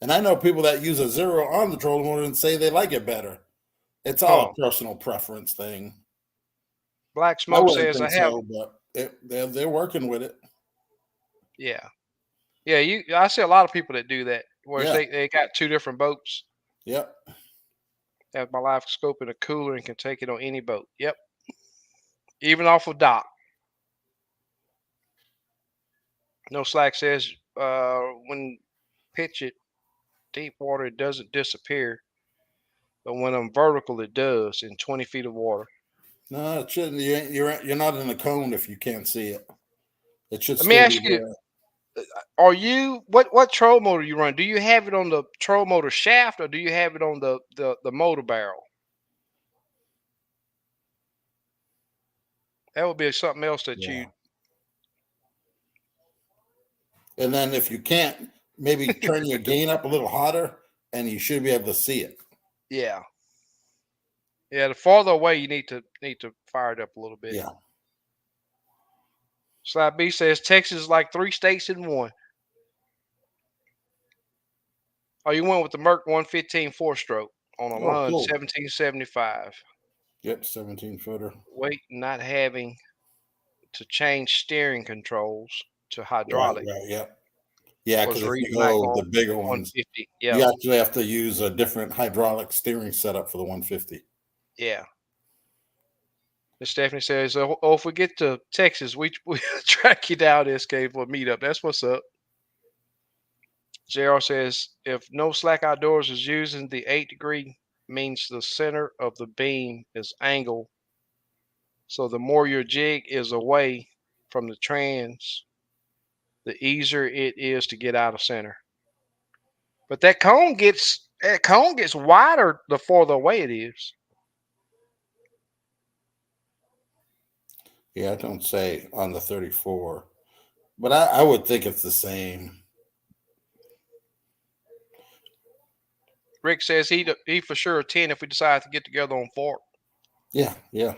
And I know people that use a 0 on the trolling motor and say they like it better. It's all Huh. a personal preference thing. Black I Smoke wouldn't says I think have. so, but they're working with it. Yeah. Yeah, I see a lot of people that do that. Whereas Yeah. they got two different boats. Yep. Have my life scope in a cooler and can take it on any boat. Yep. Even off a dock. No Slack says when pitch it deep water it doesn't disappear, but when I'm vertical it does in 20 feet of water. No, it shouldn't. You're not in the cone if you can't see it. It should Let me still be ask you, there. are you what troll motor you run? Do you have it on the troll motor shaft or do you have it on the motor barrel? That would be something else that you. Yeah. And then if you can't, maybe turn your gain up a little hotter, and you should be able to see it. Yeah. Yeah, the farther away you need to fire it up a little bit. Yeah. Slide B says Texas is like 3 states in one. Oh, you went with the Merc 115 4-stroke on a Oh, Lund cool. 1775. Yep. 17 footer. Weight not having to change steering controls to Right. hydraulic Right. Yep. Yeah. was Because the if reason you I go go the bigger ones, 150. you Yeah, actually have to use a different hydraulic steering setup for the 150. yeah. Miss Stephanie says, "Oh, if we get to Texas, we track you down, SK, for a meetup. That's what's up." JR says, "If no slack outdoors is using the 8 degree, means the center of the beam is angled. So the more your jig is away from the trans, the easier it is to get out of center. But that cone gets wider the farther away it is." Yeah. I don't say on the 34, but I would think it's the same. Rick says he for sure 10 if we decide to get together on Fork. Yeah. Yeah.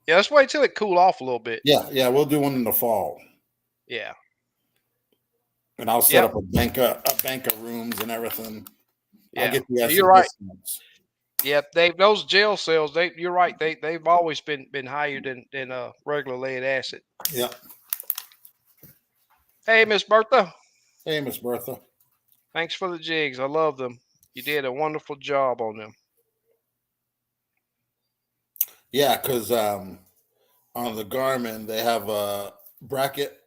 Yeah, let's wait till it cool off a little bit. Yeah. Yeah. We'll do one in the fall. Yeah. And I'll set Yep. up a bank of rooms and everything. I'll Yeah. get you guys You're some right. discounts. Yeah, they those gel cells. You're right. They've always been higher than regular lead acid. Yeah. Hey, Miss Bertha, Hey, Miss Bertha. thanks for the jigs. I love them. You did a wonderful job on them. Yeah, because on the Garmin they have a bracket,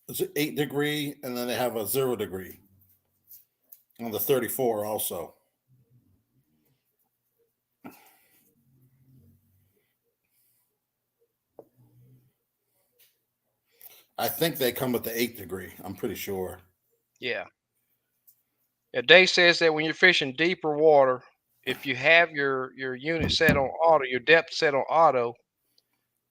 it's 8 degree, and then they have a 0 degree on the 34 also. I think they come with the 8 degree. I'm pretty sure. Yeah. Yeah, Dave says that when you're fishing deeper water, if you have your unit set on auto, your depth set on auto,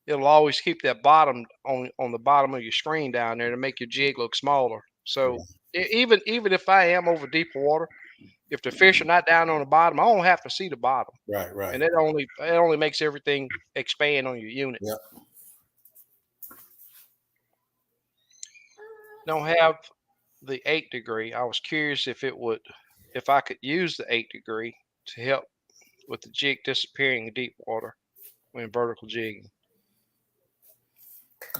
it'll always keep that bottom on the bottom of your screen down there to make your jig look smaller. So Yeah. even if I am over deeper water, if the fish are not down on the bottom, I don't have to see the bottom, Right, right. and it only makes everything expand on your unit. Yeah. Don't have the 8 degree. I was curious if I could use the 8 degree to help with the jig disappearing in deep water when vertical jigging.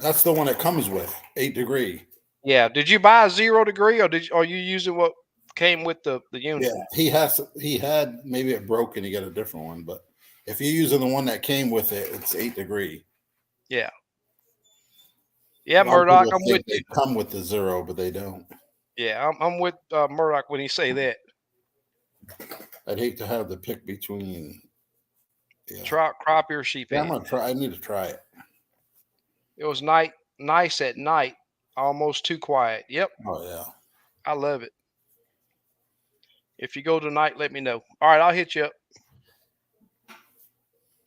That's the one it comes with, 8 degree. Yeah. Did you buy a 0 degree, or are you using what came with the Yeah, unit? he had maybe it broke and he got a different one, but if you're using the one that came with it, it's 8 degree. Yeah. A Yeah, lot of Murdoch, people I'm with think you. they come with the 0, but they don't. Yeah, I'm with Murdoch when he say that. I'd hate to have to pick between. Yeah, Trout, crappie, or yeah, I'm sheephead. gonna try. I need to try it. It was nice at night, almost too quiet. Yep, Oh yeah. I love it. If you go tonight, let me know. All right, I'll hit you up.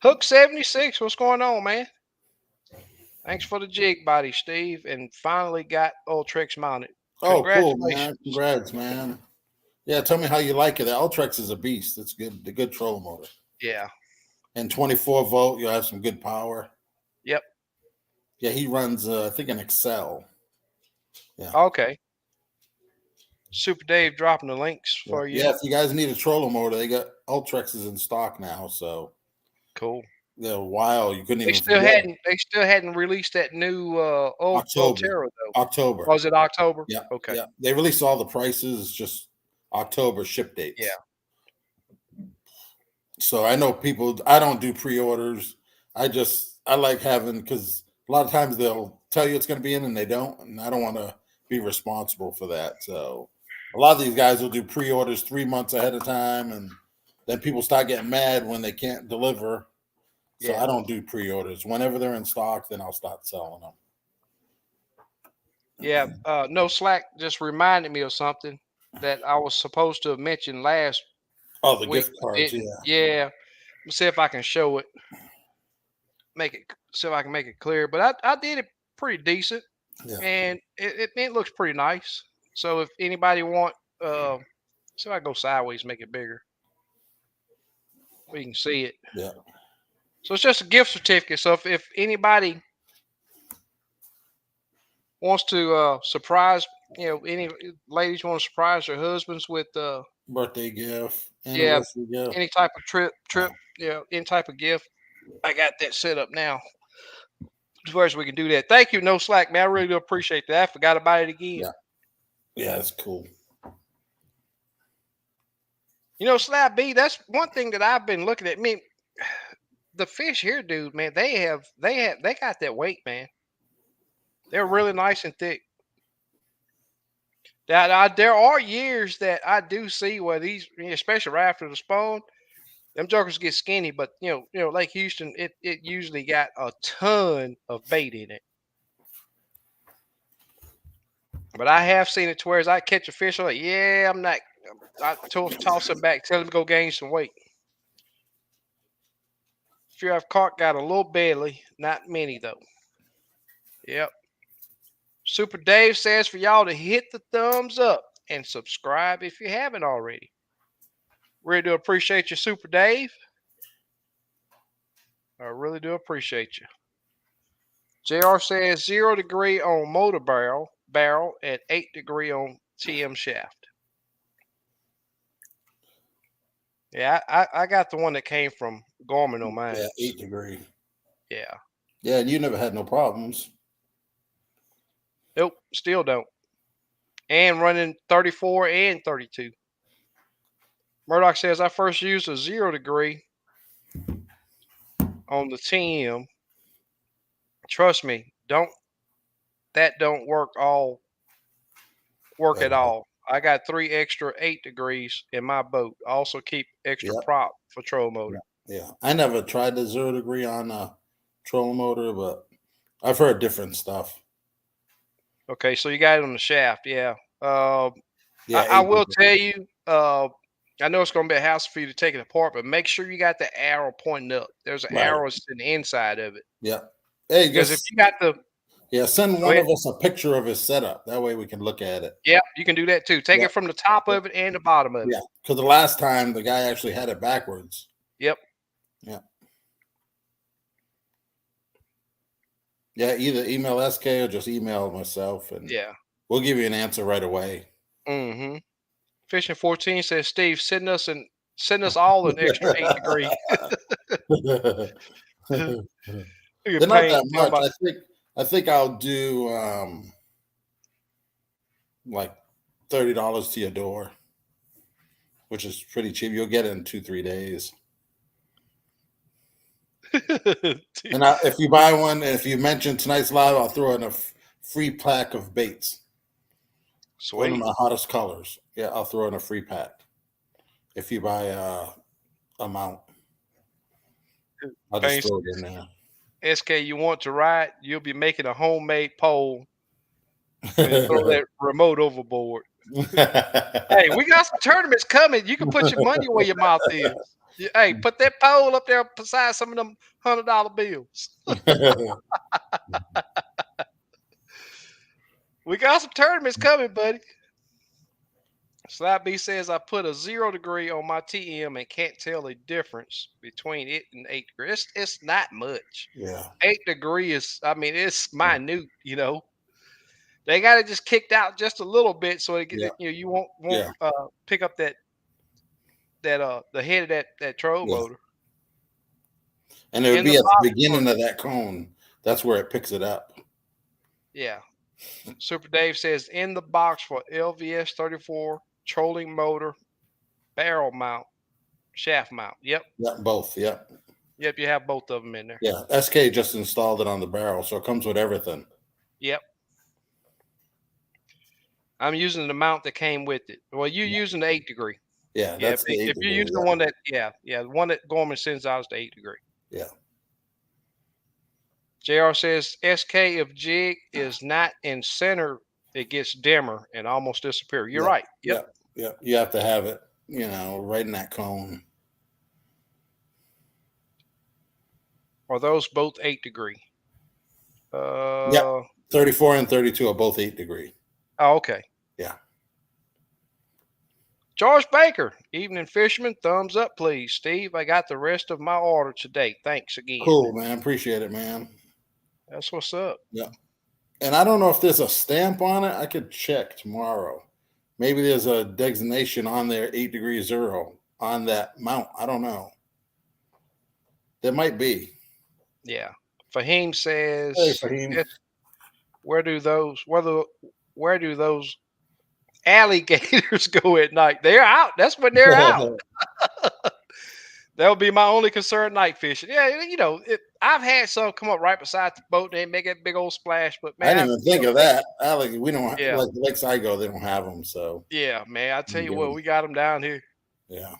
Hook 76, what's going on, man? Thanks for the jig body, Steve, and finally got Ultrex mounted. Oh, cool, man! Congratulations. Congrats, man. Yeah, tell me how you like it. The Ultrex is a beast. It's good. The good trolling motor. Yeah. And 24 volt, you'll have some good power. Yep. Yeah, he runs. I think an Excel. Yeah. Okay. Super Dave dropping the links Yeah. for you. Yeah, if you guys need a trolling motor, they got Ultrexes in stock now. So Cool. yeah, a while you couldn't They even still forget it. hadn't they still hadn't released that new October. Ultera though. October. Was it October? Yeah, Okay. yeah. They released all the prices. It's just October ship Yeah. dates. So I know people. I don't do pre-orders. I like having, because a lot of times they'll tell you it's going to be in and they don't, and I don't want to be responsible for that. So a lot of these guys will do pre-orders 3 months ahead of time, and then people start getting mad when they can't deliver. So Yeah. I don't do pre-orders. Whenever they're in stock, then I'll start selling them. Yeah. No Slack just reminded me of something that I was supposed to have mentioned last Oh, the week gift but cards, didn't. yeah, Yeah. Let's see if I can show it. See if I can make it clear. But I did it pretty decent, yeah, and it looks pretty nice. So if anybody want so I go sideways, make it bigger. We can see it. yeah. So it's just a gift certificate. So if anybody wants to surprise, any ladies want to surprise their husbands with Birthday gift, yeah, anniversary gift. any type of trip, any type of gift, I got that set up now. As far as we can do that. Thank you, No Slack, man. I really do appreciate that. I forgot about it again. Yeah, yeah, it's cool. Slab B, that's one thing that I've been looking at. I mean, the fish here, dude, man, they got that weight, man. They're really nice and thick. There are years that I do see where these, especially right after the spawn, them jokers get skinny. But Lake Houston, it usually got a ton of bait in it. But I have seen it to where as I catch a fish, I'm like, yeah, I'm not. Toss him back, tell him to go gain some weight. Fear I've caught got a little belly, not many though. Yep. Super Dave says for y'all to hit the thumbs up and subscribe if you haven't already. Really do appreciate you, Super Dave. I really do appreciate you. JR says 0 degree on motor barrel at 8 degree on TM shaft. Yeah, I got the one that came from Gorman on Yeah, mine. 8 degree. Yeah. Yeah, and you never had no problems. Nope, still don't. And running 34 and 32. Murdoch says I first used a 0 degree on the TM. Trust me, don't work At at all. all. I got 3 extra 8 degrees in my boat. I also keep extra Yep. prop for troll Yeah. motor. Yeah. I never tried the 0 degree on a trolling motor, but I've heard different stuff. Okay, so you got it on the shaft, yeah. Uh, Yeah, I eight will degree. tell you, I know it's going to be a hassle for you to take it apart, but make sure you got the arrow pointing up. There's an Right. arrow in the inside of it Yeah. Hey, because if just you got the yeah, send go one ahead, of us a picture of his setup. That way we can look at it. yeah, you can do that too. Take Yeah. it from the top Yeah. of it and the bottom of it. Yeah. Because the last time the guy actually had it backwards. Yep. Yeah. Yeah. Either email SK or just email myself and Yeah. we'll give you an answer right away. Mm-hmm. Fishing 14 says Steve, send us all an extra 8 degree. They're You get not paid. that Tell much. my I think I'll do like $30 to your door, which is pretty cheap. You'll get it in 2-3 days. And if you buy one, and if you mention tonight's live, I'll throw in a free pack of baits. One of Sweet. my hottest colors. Yeah, I'll throw in a free pack if you buy a mount. I'll just Thanks. throw it in there. SK, you want to ride? You'll be making a homemade pole when you throw that remote overboard. Hey, we got some tournaments coming. You can put your money where your mouth is. Hey, put that pole up there beside some of them $100 bills. We got some tournaments coming, buddy. Slap B says I put a 0 degree on my TM and can't tell the difference between it and 8 degree. It's not much. Yeah. 8 degree is, I mean, it's minute. They got it just kicked out just a little bit so Yeah. you won't Yeah. pick up that the head of that troll Yeah. motor And it would in the be at the box beginning first. of that cone. That's where it picks it up. Yeah. Super Dave says in the box for LVS 34 trolling motor barrel mount shaft mount. Yep. Yeah, both. Yeah. Yep. You have both of them in there. Yeah. SK just installed it on the barrel, so it comes with everything. Yep. I'm using the mount that came with it. Well, you're using the 8 degree. Yeah, Yeah. that's the eight If you're degree. using the one that, yeah, the one that Gorman sends out is the 8 degree. Yeah. JR says SK if jig is not in center, it gets dimmer and almost disappear. You're Yeah. right. Yep. Yeah. Yeah. You have to have it, right in that cone. Are those both 8 degree? Yep. Oh, 34 and 32 are both 8 degree. okay. Yeah. George Baker, evening fisherman, thumbs up, please. Steve, I got the rest of my order today. Thanks again. Cool, man. Appreciate it, man. That's what's up. Yeah. And I don't know if there's a stamp on it. I could check tomorrow. Maybe there's a designation on there, 8 degree 0 on that mount. I don't know. There might be. Yeah. Fahim Hey, says, Fahim. "Yes, where do those alligators go at night? They're out. That's when they're out. That would be my only concern night fishing. Yeah, I've had some come up right beside the boat and they make a big old splash. But I man, didn't even think of that. We don't yeah, like the lakes I go. They don't have them. So yeah, man. I tell you what, again, we got them down here. yeah,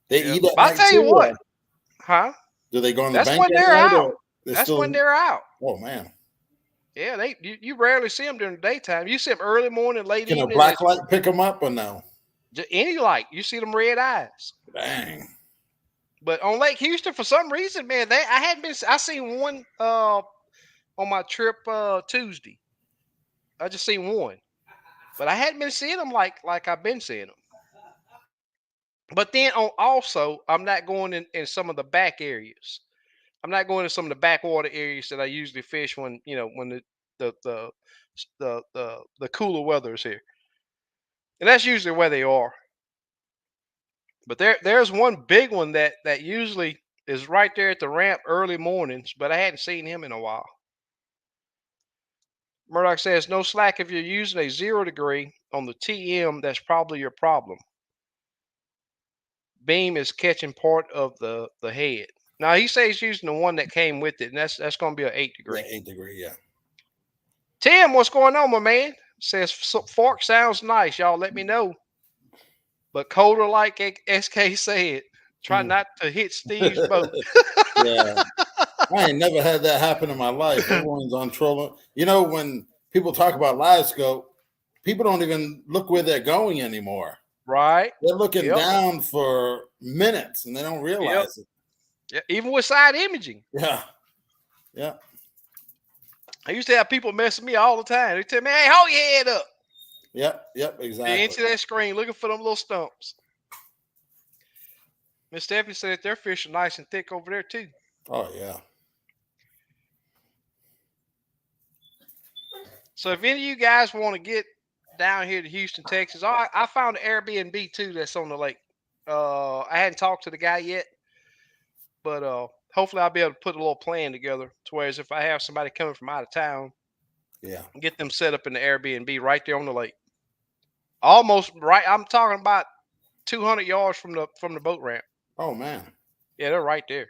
they Yeah, eat at but I night tell you too. what, Or huh? do they go on the That's bank when at they're night, out. or they're That's when still? they're out. Oh man, Yeah, you rarely see them during the daytime. You see them early morning, late can a evening. black light pick them up or no? Any light. You see them red eyes. Dang. But on Lake Houston, for some reason, man, I hadn't been. I seen one on my trip Tuesday. I just seen one, but I hadn't been seeing them like I've been seeing them. But then I'm not going in some of the back areas. I'm not going to some of the backwater areas that I usually fish when the the the cooler weather is here, and that's usually where they are. But there's one big one that usually is right there at the ramp early mornings, but I hadn't seen him in a while. Murdoch says no slack if you're using a 0 degree on the TM. That's probably your problem. Beam is catching part of the head. Now he says he's using the one that came with it, and that's going to be an 8 degree. Yeah, 8 degree. Yeah. Tim, what's going on, my man? Says fork sounds nice. Y'all let me know. But colder, like SK said, try not to hit Steve's boat. Yeah. I ain't never had that happen in my life. Everyone's on trolling. You know, when people talk about Livescope, people don't even look where they're going anymore. Right. They're looking down for minutes and they don't realize it. Yeah, even with side imaging. Yeah. Yeah. I used to have people messing me all the time. They tell me, hey, hold your head up. Yep, exactly. Into that screen looking for them little stumps. Miss Stephanie said their fish are nice and thick over there too. Oh yeah. So if any of you guys want to get down here to Houston, Texas, I found an Airbnb too that's on the lake. I hadn't talked to the guy yet, but hopefully I'll be able to put a little plan together to whereas if I have somebody coming from out of town, get them set up in the Airbnb right there on the lake. Almost right. I'm talking about 200 yards from the boat ramp. Oh man. Yeah, they're right there.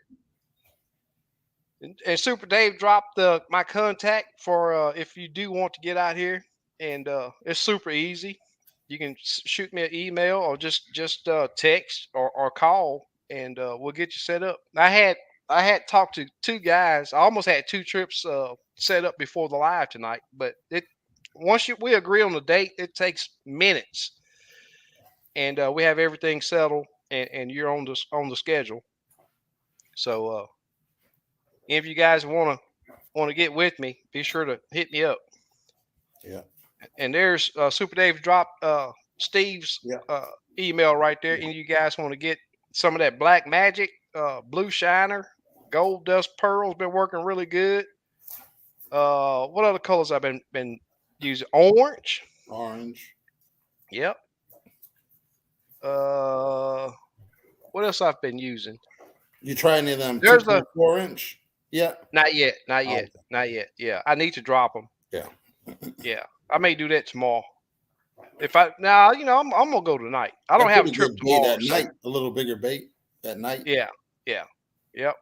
And Super Dave dropped my contact for if you do want to get out here, and it's super easy. You can shoot me an email or just text or call, and we'll get you set up. I had talked to two guys. I almost had 2 trips set up before the live tonight, but once we agree on the date, it takes minutes, and we have everything settled, and you're on the schedule. So if you guys want to get with me, be sure to hit me up. Yeah. And there's Super Dave dropped Steve's email right there, and you guys want to get some of that Black Magic, Blue Shiner, Gold Dust Pearls been working really good. What other colors I've been using? Orange. Yep. What else I've been using? You try any of them? There's 2.4-inch? Yeah. Not yet. Yeah, I need to drop them. Yeah. Yeah, I may do that tomorrow. If I'm gonna go tonight. I don't have a trip tomorrow. At night, a little bigger bait at night. Yeah. Yep.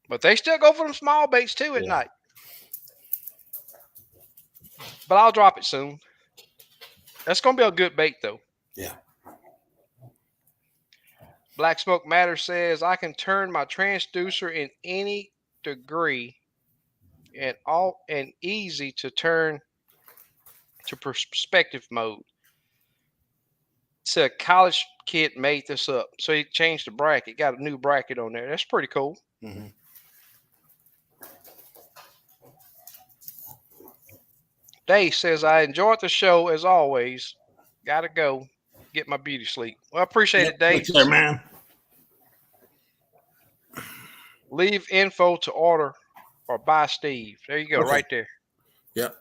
But they still go for them small baits too at night. But I'll drop it soon. That's gonna be a good bait though. Yeah. Black Smoke Matter says I can turn my transducer in any degree and easy to turn to perspective mode. So a college kid made this up. So he changed the bracket, got a new bracket on there. That's pretty cool. Mm-hmm. Dave says I enjoyed the show as always. Gotta go get my beauty sleep. Well, I appreciate it, Dave. Take care, man. Leave info to order or buy Steve. There you go, right there. Yep.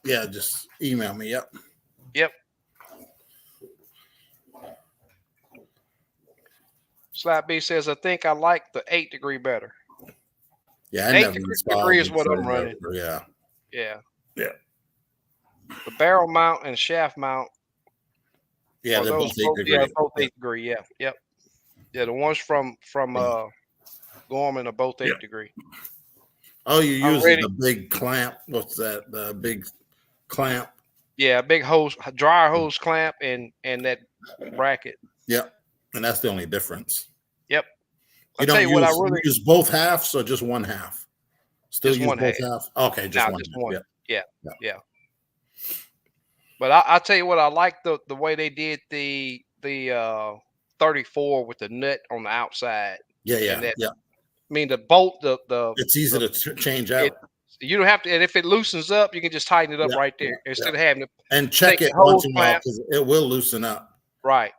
Yeah, just email me. Yep. Slap B says I think I like the 8 degree better. Yeah, I 8 degree is what I'm running. Yeah. The barrel mount and shaft mount. Yeah, they're both 8 degree. Yeah, both 8 degree. Yeah, yep. Yeah, the ones from Gorman are both 8 degree. Oh, you use the big clamp. What's that? The big clamp. Yeah, big hose, dryer hose clamp, and that bracket. Yep, and that's the only difference. Yep. You don't use both halves or just one half? Still use both halves? Okay, just one. Yeah. But I'll tell you what, I like the way they did the 34 with the nut on the outside. Yeah. I mean, the bolt, it's easy to change out. You don't have to, and if it loosens up, you can just tighten it up right there instead of having to. And check it once in a while because it will loosen up. Right.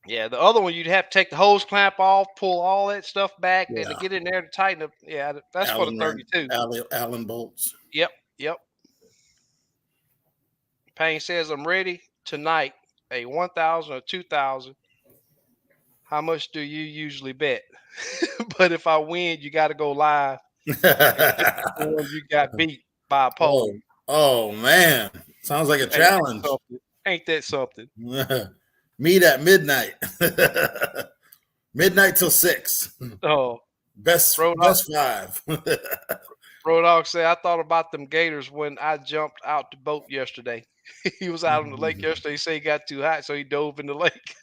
Yeah, the other one you'd have to take the hose clamp off, pull all that stuff back, and to get in there to tighten up. Yeah, that's for the 32. Allen bolts. Yep. Payne says I'm ready tonight. a 1,000 or 2,000, how much do you usually bet? But if I win, you got to go live and pick the one you got beat by a Oh, poll. oh man. Sounds like a Ain't that challenge. something? Ain't that something? Meet at midnight. Midnight till 6. Oh, Best Roadhog, best five. Roadhog said, I thought about them gators when I jumped out the boat yesterday. He was out on the lake yesterday. He said he got too hot, so he dove in the lake.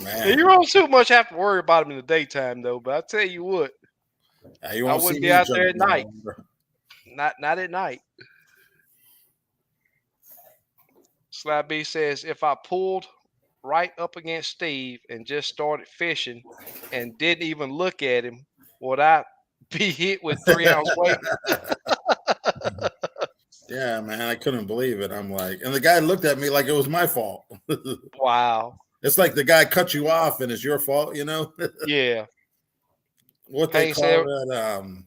And you Man, don't too much have to worry about them in the daytime, though. But I tell you what, you I won't see wouldn't be me out there at jumping in the night. water. Not at night. Slab B says, if I pulled right up against Steve and just started fishing and didn't even look at him, would I be hit with 3 ounce weight? Yeah, man, I couldn't believe it. I'm like, and the guy looked at me like it was my fault. Wow. It's like the guy cut you off and it's your fault, Yeah. what they Payne call said that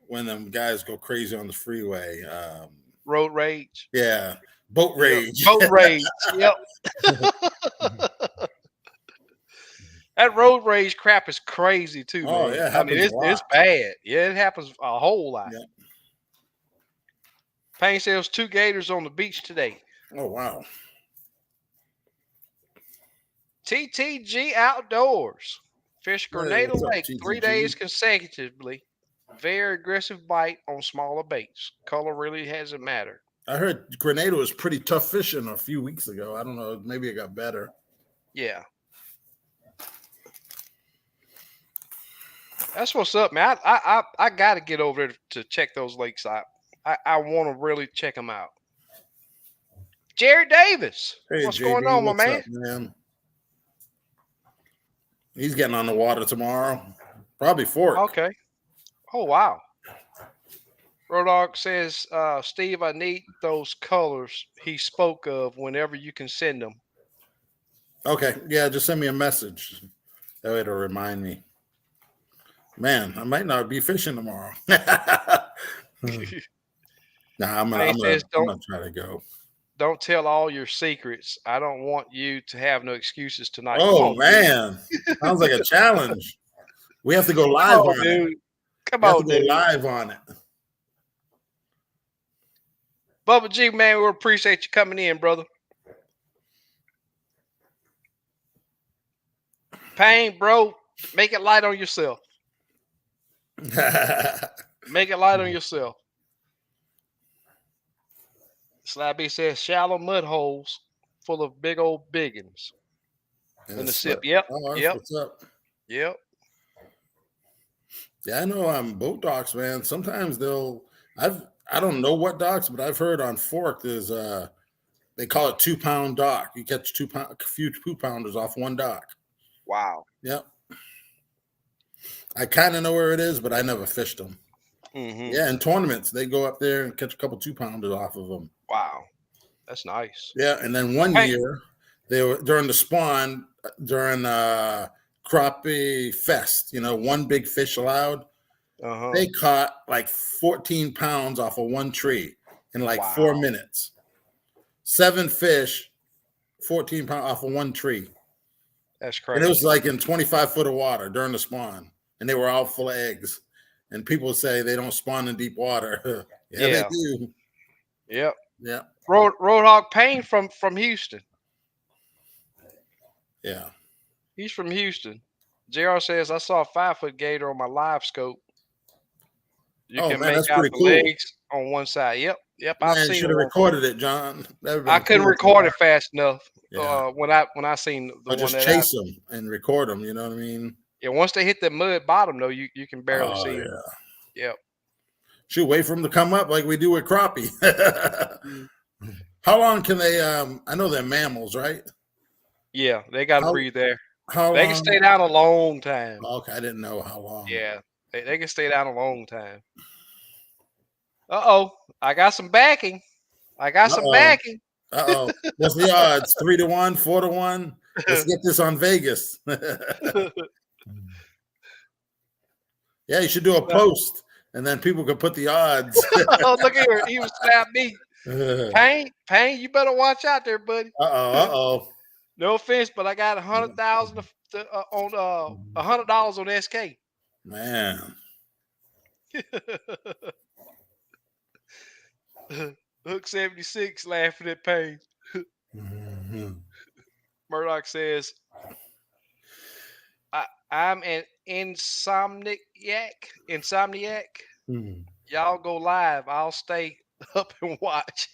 when them guys go crazy on the freeway. road rage. Yeah, boat Yep. rage. Boat rage. Yep. That road rage crap is crazy too, Oh man. yeah, it I mean, happens a it's lot. bad. Yeah, it happens a whole lot. Yeah. Payne says 2 gators on the beach today. Oh wow. TTG Outdoors. Fish Hey, Grenada what's up, Lake 3 days TTG? consecutively. Very aggressive bite on smaller baits. Color really hasn't mattered. I heard Grenada was pretty tough fishing a few weeks ago. I don't know. Maybe it got better. Yeah. That's what's up, man. I got to get over there to check those lakes out. I want to really check them out. Jared Davis, Hey, what's going JD, on, my what's man? up, man? He's getting on the water tomorrow. Probably Fork. Okay. Oh wow. Road Dog says, Steve, I need those colors he spoke of whenever you can send them. Okay. Yeah, just send me a message. That way to remind me. Man, I might not be fishing tomorrow. Nah, I'm gonna, Payne I'm gonna, says, I'm gonna try to go. don't tell all your secrets. I don't want you to have no excuses tonight. Come Oh on, dude. man, sounds like a challenge. We have to go Come live on, on it. dude. Come We have to on, go dude. live on it. Bubba G, man, we appreciate you coming in, brother. Payne, bro, make it light on yourself. Make it light on yourself. Slabby says shallow mud holes full of big old biggins in the sip. Yep. Oh, that's Yep. what's up. Yep. Yeah, I know. Boat docks, man. Sometimes I don't know what docks, but I've heard on Fork there's they call it 2 pound dock. You catch a few 2 pounders off one dock. Wow. Yep. I kind of know where it is, but I never fished them. Mm-hmm. Yeah, in tournaments they go up there and catch a couple 2 pounders off of them. Wow. That's nice. Yeah, and then one Hey. year they were during the spawn during Crappie Fest. One big fish allowed. Uh-huh. They caught like 14 pounds off of one tree in like Wow. 4 minutes. 7 fish, 14 pounds off of one tree. That's And it crazy. was like in 25 foot of water during the spawn. And they were all full of eggs. And people say they don't spawn in deep water. Yeah, they do. Yep. Yeah. Roadhog Payne from Houston. Yeah. He's from Houston. JR says I saw a 5-foot gator on my Livescope. You can make that's out pretty the cool. legs on one side. Yep. I've Man, seen should it. have recorded it, John. I couldn't record it fast enough. Yeah. When I seen the Or one just that chase them and record them. You know what I mean? yeah. Once they hit the mud bottom though, you can barely Oh, see yeah. them. Yep. Should wait for them to come up like we do with crappie. Mm. How long can they? I know they're mammals, right? Yeah, they got to breathe there. How They long? can stay down a long time. Okay, I didn't know how long. Yeah, they can stay down a long time. Uh-oh, I got some backing. Some backing. What's the odds? 3-1, 4-1. Let's get this on Vegas. Yeah, you should do a post, and then people can put the odds. Oh, look here. He was slap me. Payne, you better watch out there, buddy. Uh-oh. No offense, but I got 100,000 on $100 on SK. Man. Hook 76 laughing at Payne. Mhm. Murdoch says, I'm an insomniac. Mhm. Y'all go live. I'll stay up and watch.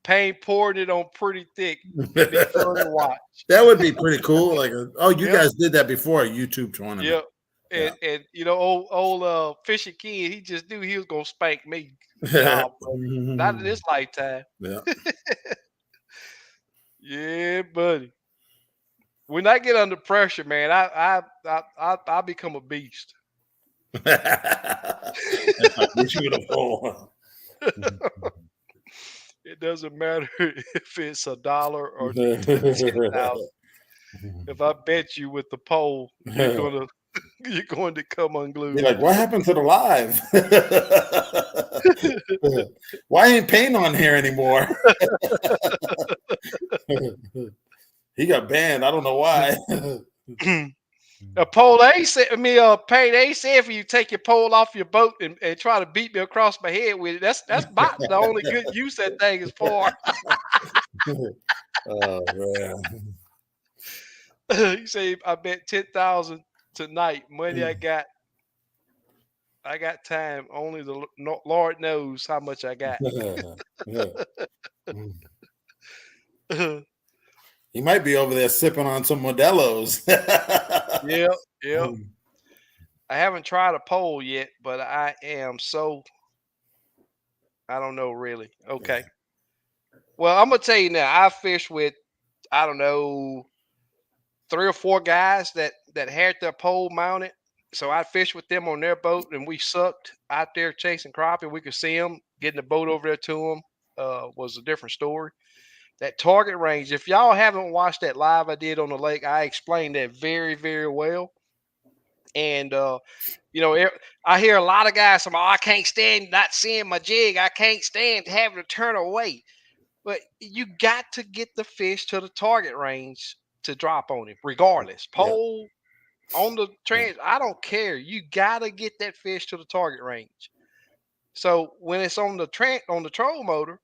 Payne pouring it on pretty thick. Be fun to watch. That would be pretty cool. Oh, you Yep, guys did that before a YouTube tournament. yep. Yeah. And old Fishy Kid, he just knew he was gonna spank me. Nah, buddy. Not in this lifetime. Yeah. Yeah, buddy. When I get under pressure, man, I become a beast. Wish you would have won. It doesn't matter if it's $1 or 10,000. If I bet you with the pole, you're going to come You're unglued. like, what happened to the live? Why ain't Payne on here anymore? He got banned. I don't know why. A pole ain't said Payne ain't said if you take your pole off your boat and try to beat me across my head with it. That's about the only good use that thing is for. Oh man. You say I bet 10,000 tonight. Money I got time. Only the Lord knows how much I got. He might be over there sipping on some Modelo's. Yep, yep. I haven't tried a pole yet, but I am so I don't know really. Okay. Well, I'm gonna tell you now. I fished with I don't know 3 or 4 guys that had their pole mounted. So I fished with them on their boat, and we sucked out there chasing crappie. We could see them getting the boat over there to them. Was a different story. That target range. If y'all haven't watched that live I did on the lake, I explained that very very well. And I hear a lot of guys saying, "Oh, I can't stand not seeing my jig. I can't stand having to turn away." But you got to get the fish to the target range to drop on him, regardless. Yeah. Pole on the trans, I don't care. You got to get that fish to the target range. So when it's on the troll motor,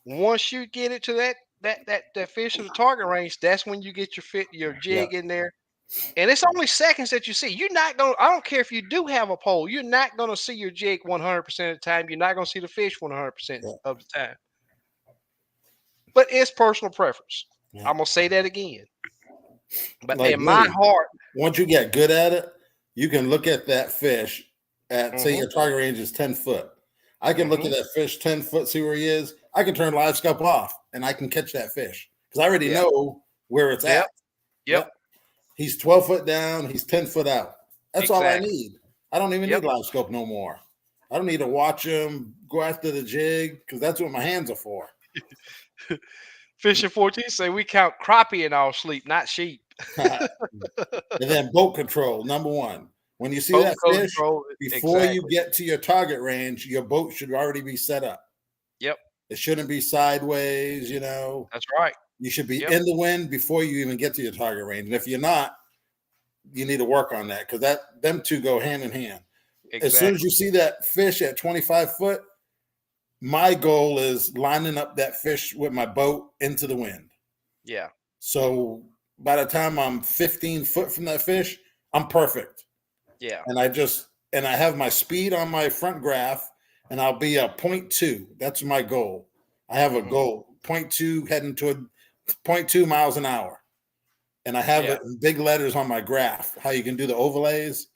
once you get it to that fish to the target range, that's when you get your Yeah. jig in there. And it's only seconds that you see. You're not going to, I don't care if you do have a pole, you're not going to see your jig 100% of the time. You're not going to see the fish 100% Yeah. of the time. But it's personal preference. Yeah. I'm going to say that again. But Like in my me, heart, once you get good at it, you can look at that fish at say Mhm. your target range is 10 foot. I can look at that fish 10 foot, see where he is. I can turn Livescope off and I can catch that fish because I already Yeah. know where it's Yep. at. Yep. He's 12 foot down, he's 10 foot out. That's all I Exactly. need. I don't even Yep. need Livescope no more. I don't need to watch him go after the jig because that's what my hands are for. Fishing 14 say we count crappie in our sleep, not sheep. And then boat control, number one. When you see Boat that fish, control. before you Exactly. get to your target range, your boat should already be set up. Yep. It shouldn't be sideways, you know. That's right. You should be Yep. in the wind before you even get to your target range. And if you're not, you need to work on that because them two go hand in hand. As soon as Exactly. you see that fish at 25 foot, my goal is lining up that fish with my boat into the wind. Yeah. So by the time I'm 15 foot from that fish, I'm perfect. Yeah. And I have my speed on my front graph, and I'll be a 0.2. That's my goal. I have a goal 0.2 heading to a 0.2 miles an hour, and I have it in big letters on my graph. How you can do the overlays,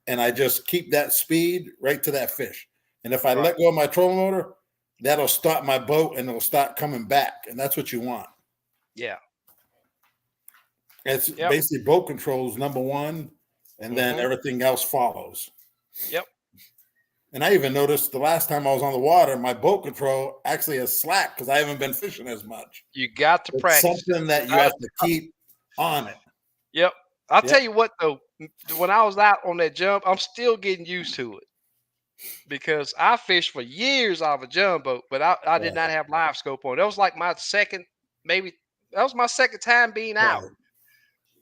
and I just keep that speed right to that fish. And if I let go of my trolling motor, that'll stop my boat, and it'll start coming back, and that's what you want. Yeah. It's basically boat control is number one, and then everything else follows. Yep. And I even noticed the last time I was on the water, my boat control actually has slack because I haven't been fishing as much. You got to It's practice. something that you have to keep on it. Yep. I'll tell you what though, when I was out on that jump, I'm still getting used to it. because I fished for years off a jumbo, but I did Right, not have Livescope on. That was like my second, maybe that was my second time being out right.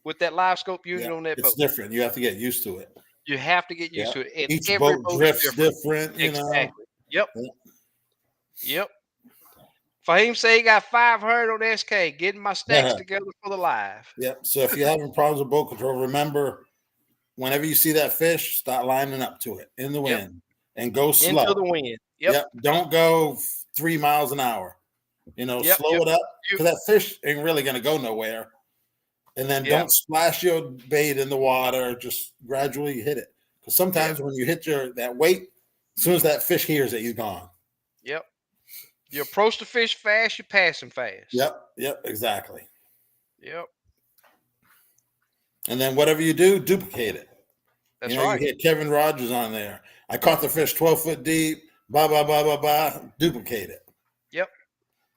with that Livescope Yeah, unit on that it's boat. different. You have to get used to it. You have to get Yeah. used to it, and Each every boat boat is drifts different. different, you know. Exactly. Yep. Yeah. Yep. Fahim say he got 500 on SK, getting my stacks together for the live. Yep. So if you're having problems with boat control, remember whenever you see that fish, start lining up to it in the Yep. wind and go Into the slow. wind. Yep. Yep. Don't go 3 miles an hour. Yep. Slow Yep. it up You, because that fish ain't really going to go nowhere. And then yeah. don't splash your bait in the water. Just gradually hit it. Because Yeah. sometimes when you hit that weight, as soon as that fish hears it, he's gone. Yep. You approach the fish fast, you pass him fast. Yep, exactly. Yep. And then whatever you do, duplicate it. That's You right. hit Kevin Rogers on there. I caught the fish 12 foot deep, blah, blah, blah, blah, blah. Duplicate it. Yep.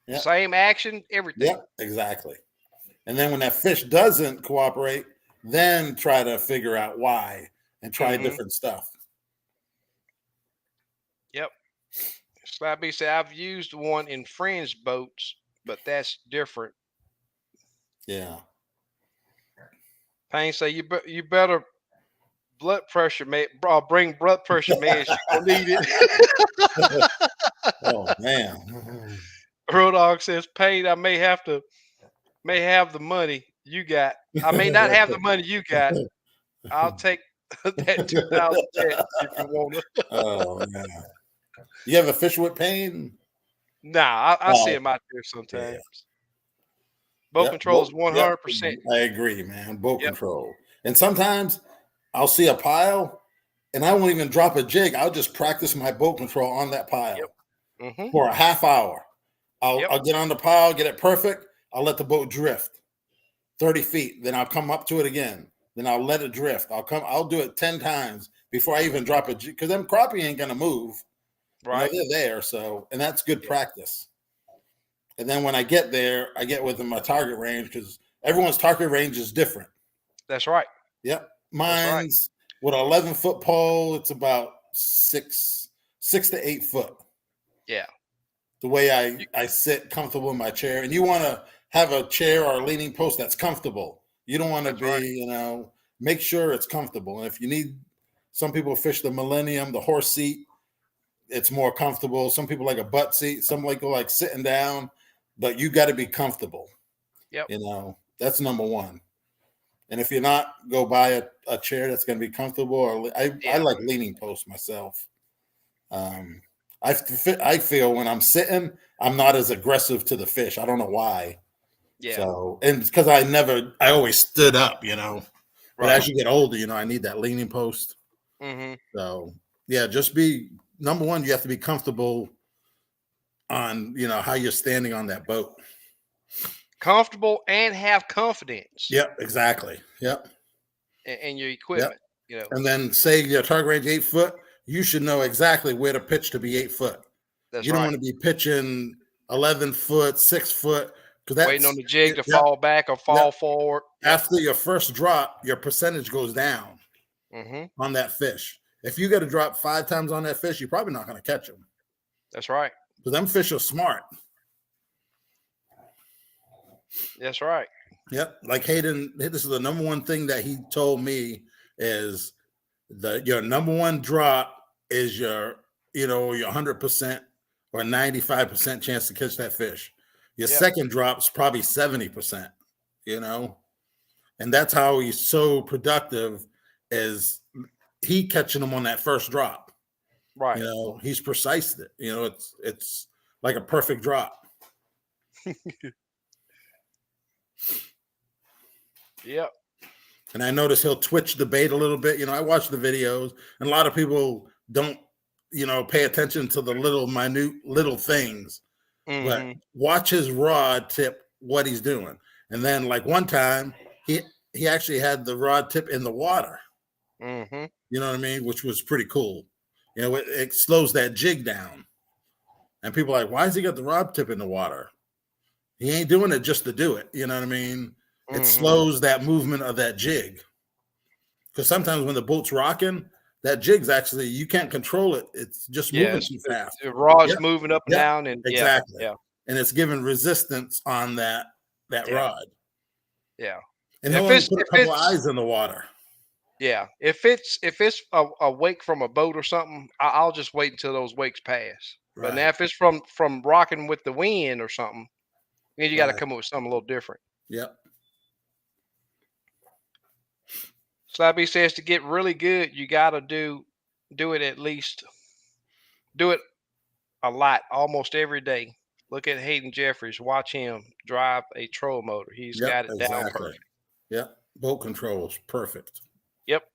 Yep. Same action, everything. Yep, exactly. And then when that fish doesn't cooperate, then try to figure out why and try different stuff. Yep. Slappy said I've used one in friends' boats, but that's different. Yeah. Payne say you better blood pressure bring blood pressure meds. You gonna need it. Oh man. Road Dog says Payne, I may have the money you got. I may not have the money you got. I'll take that 2000 jet if you want to. Oh man. You ever fish with pain? Nah, I see Oh, him out there yeah. sometimes. Boat Yep. control is 100%. I agree, man. Boat Yep. control. And sometimes I'll see a pile and I won't even drop a jig. I'll just practice my boat control on that pile Mm-hmm. for a half hour. I'll get on the pile, get it perfect. I'll let the boat drift 30 feet. Then I'll come up to it again. Then I'll let it drift. I'll do it 10 times before I even drop a jig. Because them crappie ain't gonna move. Right. They're there. So, and that's good practice. And then when I get there, I get within my target range because everyone's target range is different. That's right. Yep. Mine's with an 11-foot pole, it's about 6 to 8 foot. Yeah. The way I sit comfortable in my chair. And you want to have a chair or a leaning post that's comfortable. You don't want to be, make sure it's comfortable. And if you need, some people fish the Millennium, the horse seat, it's more comfortable. Some people like a butt seat. Some like sitting down, but you got to be comfortable. Yep. That's number one. And if you're not, go buy a chair that's going to be comfortable. Or I like leaning posts myself. I feel when I'm sitting, I'm not as aggressive to the fish. I don't know why. Yeah. So, and it's because I always stood up, But as you get older, I need that leaning post. Mm-hmm. So, yeah, just be number one. You have to be comfortable on, how you're standing on that boat. Comfortable and have confidence. Yep, exactly. Yep. And your equipment, And then say your target range 8 foot, you should know exactly where to pitch to be 8 foot. You don't want to be pitching 11 foot, 6 foot, because that's waiting on the jig to fall back or fall forward. After your first drop, your percentage goes down on that fish. If you got to drop 5 times on that fish, you're probably not going to catch them. That's right. Because them fish are smart. That's right. Yep. Like Hayden, this is the number one thing that he told me is your number one drop is your 100% or 95% chance to catch that fish. Your second drop's probably 70%, and that's how he's so productive is he catching them on that first drop. Right. He's precise. It's like a perfect drop. Yep. And I notice he'll twitch the bait a little bit. I watch the videos, and a lot of people don't, pay attention to the little things. But watch his rod tip, what he's doing. And then, like one time, he actually had the rod tip in the water. Mm-hmm. You know what I mean? Which was pretty cool. It slows that jig down. And people are like, why has he got the rod tip in the water? He ain't doing it just to do it. You know what I mean? It slows that movement of that jig. Because sometimes when the boat's rocking, that jig's actually, you can't control it. It's just Yeah, moving it's, too fast. the rod's Yep. moving up and Yep. down, and yeah, Exactly. yeah, And it's giving resistance on that yeah, rod. yeah. And he'll If only it's put if a couple of it's eyes in the water. Yeah, if it's a wake from a boat or something, I'll just wait until those wakes pass. But now Right. if it's from rocking with the wind or something, then you got to Right. come up with something a little different. Yep. Slappy says to get really good, you got to do it at least do it a lot, almost every day. Look at Hayden Jeffries. Watch him drive a troll motor. He's Yep. got it down Exactly. perfect. Yep. Boat controls. Perfect. Yep.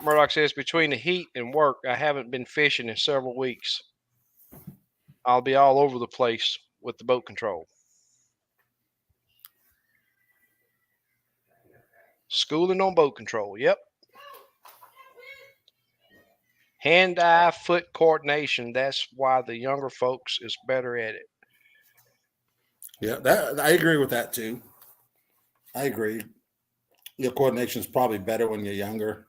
Murdoch says between the heat and work, I haven't been fishing in several weeks. I'll be all over the place with the boat control. Schooling on boat control. Yep. Hand-eye foot coordination. That's why the younger folks is better at it. Yeah. That I agree with that too. I agree. Your coordination is probably better when you're younger,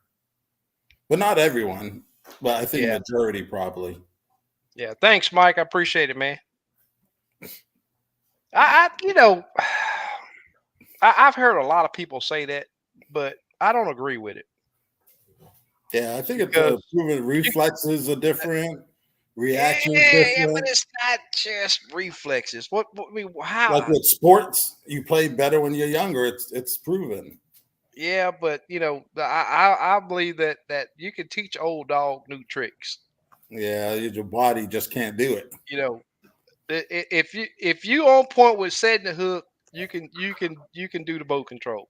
but not everyone. But I think Yeah. majority probably. Yeah. Thanks, Mike. I appreciate it, man. I you know, I've heard a lot of people say that, but I don't agree with it Yeah, I think it's because proven you, reflexes are different, reactions yeah, but different. it's not just reflexes. What I mean, Like how? with sports, you play better when you're younger. It's proven. Yeah, but I believe that you can teach old dog new tricks. Yeah, your body just can't do it. You know, if you on point with setting the hook, you can do the boat control.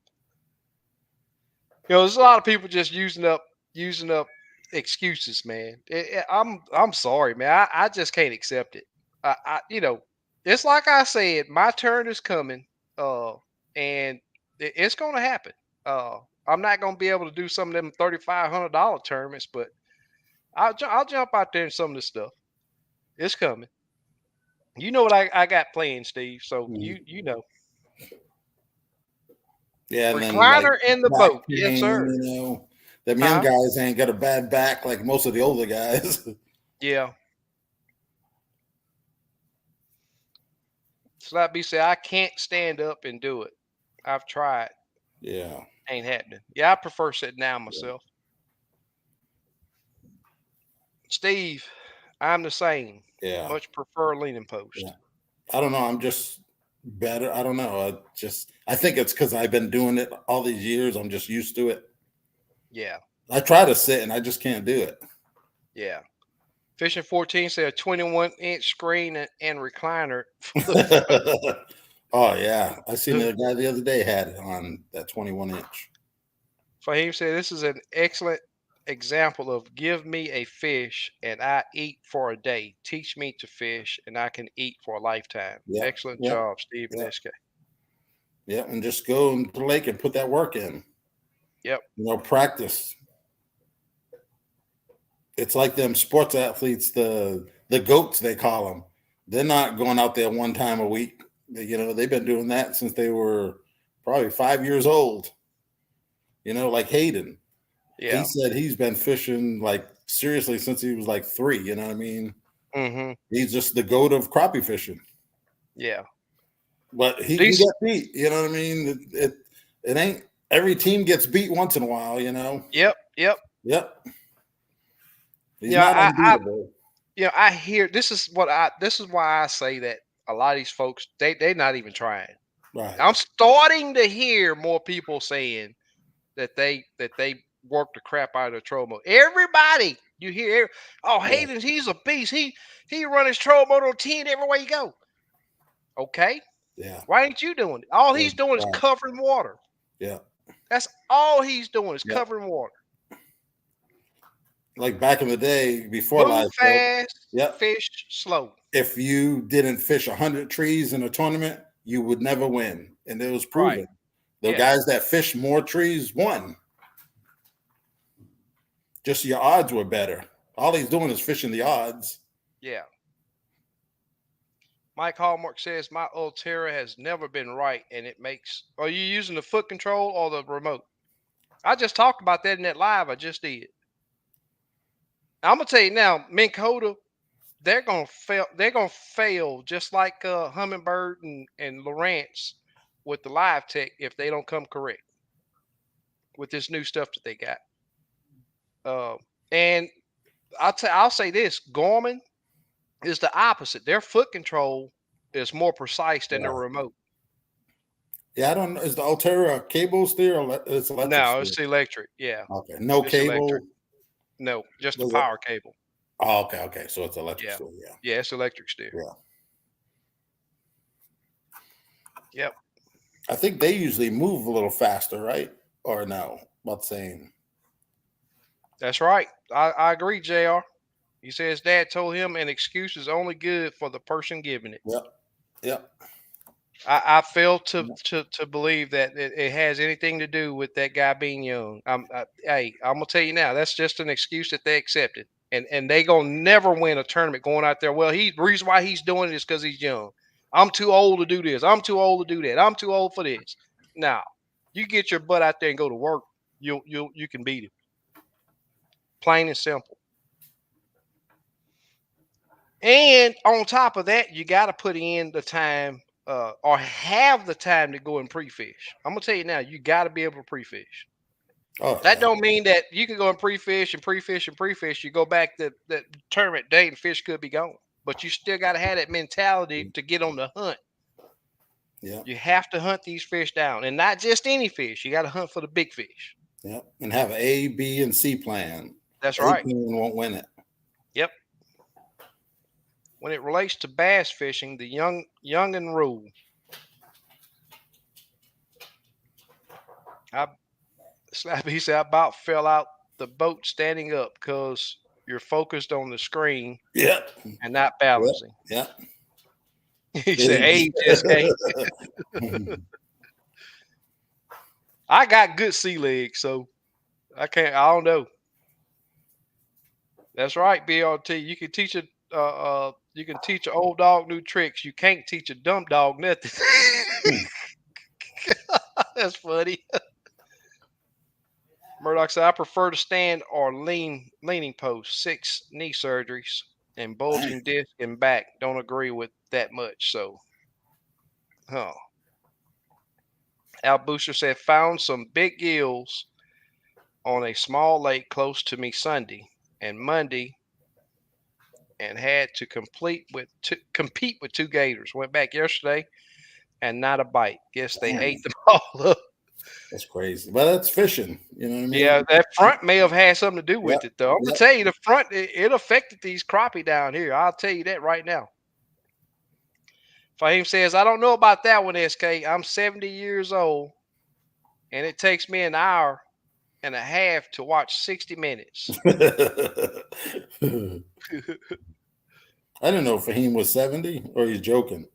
There's a lot of people just using up excuses, man. I'm sorry, man. I just can't accept it. It's like I said, my turn is coming, uh, and it's gonna happen. Uh, I'm not gonna be able to do some of them $3,500 tournaments, but I'll jump out there in some of this stuff. It's coming. You know what I got planned, Steve. So Mhm. you know, Yeah, and then like recliner in the back boat. Yes, pain, sir. them young Huh? guys ain't got a bad back like most of the older guys. Yeah. Slappy said, I can't stand up and do it. I've tried. Yeah, Ain't happening. Yeah, I prefer sitting down yeah, myself. Steve, I'm the same. yeah, Much prefer leaning post. yeah. I don't know. I'm just better. I don't know. I think it's because I've been doing it all these years. I'm just used to it. Yeah, I try to sit and I just can't do it. yeah. Fishing 14 said a 21-inch screen and recliner for the front. Oh yeah, I seen a guy the other day had it on that 21-inch. Fahim said this is an excellent example of give me a fish and I eat for a day. Teach me to fish and I can eat for a lifetime. Yep, Excellent yep, job, Steve and yep, SK. yep. And just go into the lake and put that work in. Yep. Practice. It's like them sports athletes, the goats they call them. They're not going out there one time a week. They've been doing that since they were probably 5 years old. Like Hayden. He Yeah. said he's been fishing like seriously since he was like 3. You know what I mean? Mm-hmm. He's just the goat of crappie fishing. Yeah. But he can These get beat. You know what I mean? It ain't every team gets beat once in a while. Yep, yep. Yep. He's Yeah, not I unbeatable. I hear this is why I say that a lot of these folks they're not even trying. Right. I'm starting to hear more people saying that they work the crap out of the troll motor. Everybody you hear, oh Yeah. Hayden, he's a beast. He run his troll motor on 10 everywhere you go. Okay, Yeah. why ain't you doing it? All Yeah. he's doing is Right. covering water. Yeah. That's all he's doing is Yeah. covering water. Like back in the day before Move Livescope. fast, Yep. fish slow. If you didn't fish 100 trees in a tournament, you would never win. And it was Right. proven. The Yeah. guys that fished more trees won. Just your odds were better. All he's doing is fishing the odds. Yeah. Mike Hallmark says my Ultera has never been right, and it makes. Are you using the foot control or the remote? I just talked about that in that live I just did. I'm gonna tell you now, Minn Kota, they're gonna fail. They're gonna fail just like Humminbird and Lawrence with the live tech if they don't come correct with this new stuff that they got. Uh, and I'll say this: Gorman is the opposite. Their foot control is more precise than their Yeah. remote. Yeah, I don't know. Is the Altera cable steer or it's electric No, steer? it's electric. Yeah, Okay. No it's electric. cable. No, just the Was it? power cable. Oh, okay. Okay. So it's electric Yeah, steer. Yeah. yeah, it's electric steer. Yeah. Yep, I think they usually move a little faster, right? Or no? About the same. that's right. I agree, Jr. He said his dad told him an excuse is only good for the person giving it. Yep. Yep. I fail to, Yep. to believe that it has anything to do with that guy being young. Hey, I'm gonna tell you now, that's just an excuse that they accepted, and they gonna never win a tournament going out there. Well, the reason why he's doing it is because he's young. I'm too old to do this. I'm too old to do that. I'm too old for this. Now, you get your butt out there and go to work. You can beat him. Plain and simple. And on top of that, you got to put in the time or have the time to go and pre-fish. I'm gonna tell you now, you got to be able to pre-fish. Oh That yeah. don't mean that you can go and pre-fish and pre-fish and pre-fish. You go back to that tournament date and fish could be gone, but you still got to have that mentality to get on the hunt. Yeah. You have to hunt these fish down, and not just any fish. You got to hunt for the big fish. Yeah. And have an A, B, and C plan. That's A right. plan won't win it. Yep. When it relates to bass fishing, the youngin rule. He said, I about fell out the boat standing up because you're focused on the screen Yep. and not Yep. balancing. Yep. He said, Age. age, SK. I got good sea legs, so I don't know. That's right, BRT. You can teach an old dog new tricks. You can't teach a dumb dog nothing. That's funny. Murdoch said, I prefer to stand or leaning post, 6 knee surgeries, and Dang. bulging disc and back. Don't agree with that much. So, huh. Al Booster said, found some big gills on a small lake close to me Sunday and Monday and had to compete with 2 gators. Went back yesterday and not a bite. Guess they ate Dang. them all up. That's crazy. But that's fishing. You know what I Yeah, mean? that front may have had something to do Yep. with it, though. I'm gonna Yep. tell you, the front it affected these crappie down here. I'll tell you that right now. Fahim says, I don't know about that one, SK. I'm 70 years old, and it takes me an hour and a half to watch 60 minutes. I didn't know Fahim was 70 or he's joking.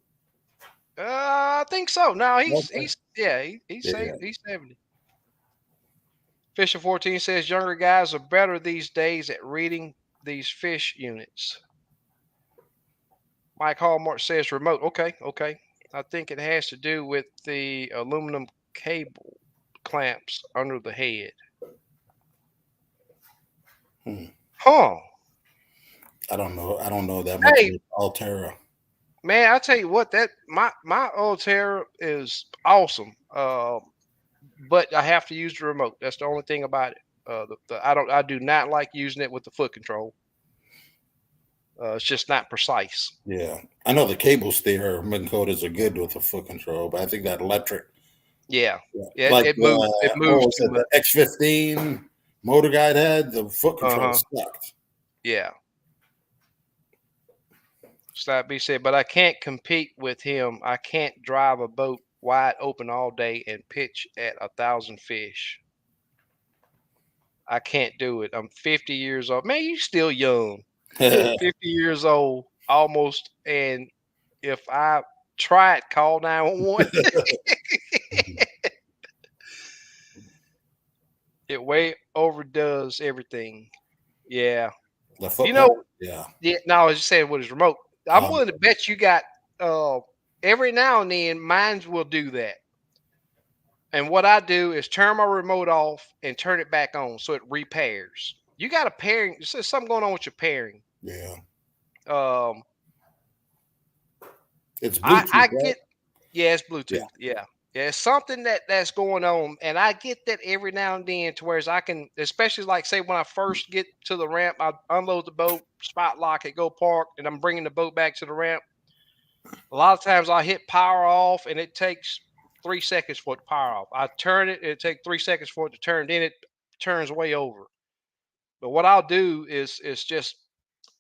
I think so. No, Okay. he's Yeah. he's 70. Fisher 14 says younger guys are better these days at reading these fish units. Mike Hallmark says remote. Okay. I think it has to do with the aluminum cable clamps under the head. Huh. I don't know. I don't know that much Hey, of Altera. man, I tell you what, that my old Terra is awesome. But I have to use the remote. That's the only thing about it. I do not like using it with the foot control. It's just not precise. Yeah. I know the cable steer Minn Kotas are good with the foot control, but I think that electric, Yeah, yeah. yeah, Like it what moves was too it, much. the X15 motor guide had, the foot Uh control huh. sucked. Yeah. Slap B said, but I can't compete with him. I can't drive a boat wide open all day and pitch at 1,000 fish. I can't do it. I'm 50 years old. Man, you still young. 50 years old, almost. And if I try it, call 911. It way overdoes everything. Yeah. The You foot know, pedal, yeah. yeah, no, I was just saying with his remote. I'm willing to bet you got every now and then mines will do that. And what I do is turn my remote off and turn it back on so it repairs. You got a pairing. There's something going on with your pairing. Yeah. Um, It's I Bluetooth, right? get yeah, it's Yeah. Bluetooth. Yeah, yeah, it's something that's going on, and I get that every now and then to whereas I can, especially like say when I first get to the ramp, I unload the boat, spot lock it, go park, and I'm bringing the boat back to the ramp. A lot of times I hit power off, and it takes 3 seconds for it to power off. I turn it, it takes 3 seconds for it to turn, then it turns way over. But what I'll do is just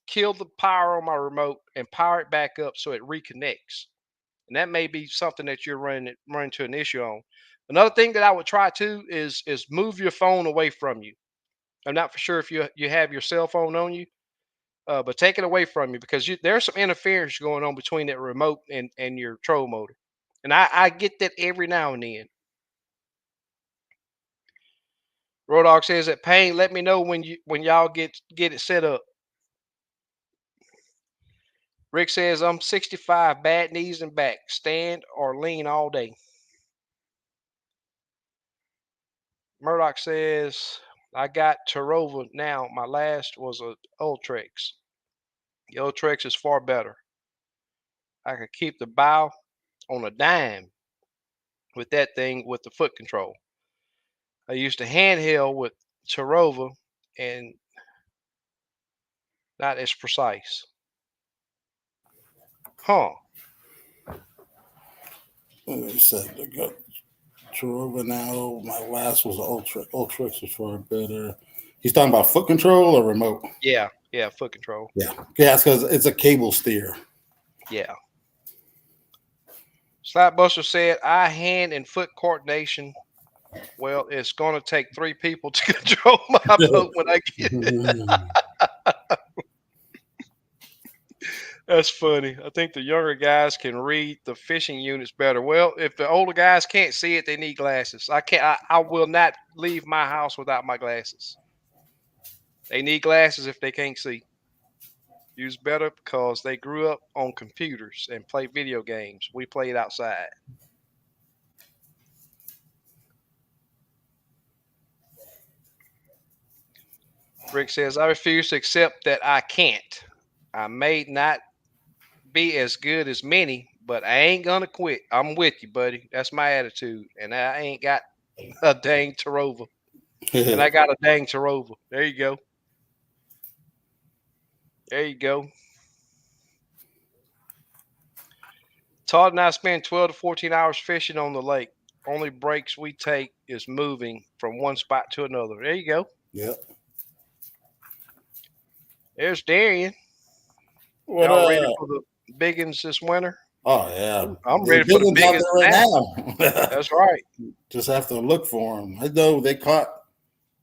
kill the power on my remote and power it back up so it reconnects. And that may be something that you're running to an issue on. Another thing that I would try too is move your phone away from you. I'm not for sure if you have your cell phone on you, but take it away from you because there's some interference going on between that remote and your troll motor. And I get that every now and then. Road Dog says that Payne, let me know when y'all get it set up. Rick says I'm 65, bad knees and back, stand or lean all day. Murdoch says I got Tarova now. My last was a Ultrex. The Ultrex is far better. I could keep the bow on a dime with that thing with the foot control. I used a handheld with Tarova and not as precise. Huh. Said I got Tarova now. My last was Ultra. Ultrix was far better. He's talking about foot control or remote. Yeah. Yeah. Foot control. Yeah. Yeah, it's because it's a cable steer. Yeah. Slapbuster said, I hand and foot coordination. Well, it's going to take 3 people to control my boat when I get it. That's funny. I think the younger guys can read the fishing units better. Well, if the older guys can't see it, they need glasses. I can't. I will not leave my house without my glasses. They need glasses if they can't see. Use better because they grew up on computers and play video games. We played outside. Rick says, I refuse to accept that I can't. I may not be as good as many, but I ain't gonna quit. I'm with you, buddy. That's my attitude. And I ain't got a dang Tarova. And I got a dang Tarova. There you go. There you go. Todd and I spend 12 to 14 hours fishing on the lake. Only breaks we take is moving from one spot to another. There you go. Yep. There's Darian. What Y'all ready for the biggins this winter? Oh yeah, I'm the ready for big the ones out biggins there now. right now. That's right. Just have to look for them. I know they caught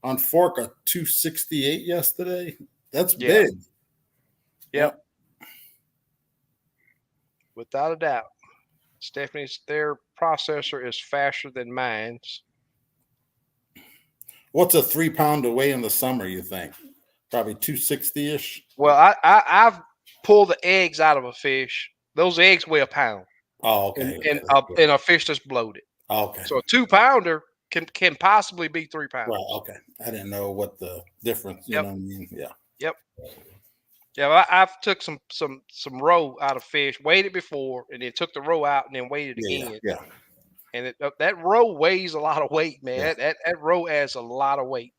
on Fork a 268 yesterday. That's Yeah. big. Yep. Without a doubt. Stephanie's their processor is faster than mine's. What's a 3 pounder weigh in the summer? You think probably 260 ish. Well, I've pulled the eggs out of a fish. Those eggs weigh a pound. Oh, In okay. in Okay, a, in a fish that's bloated. okay. So a 2 pounder can possibly be 3 pounds. Right. Okay. I didn't know what the difference. You Yep. know what I mean? Yeah. Yep. Yeah, well, I've took some roe out of fish, weighed it before, and then took the roe out and then weighed it Yeah. again. Yeah. And that roe weighs a lot of weight, man. Yeah. That roe adds a lot of weight.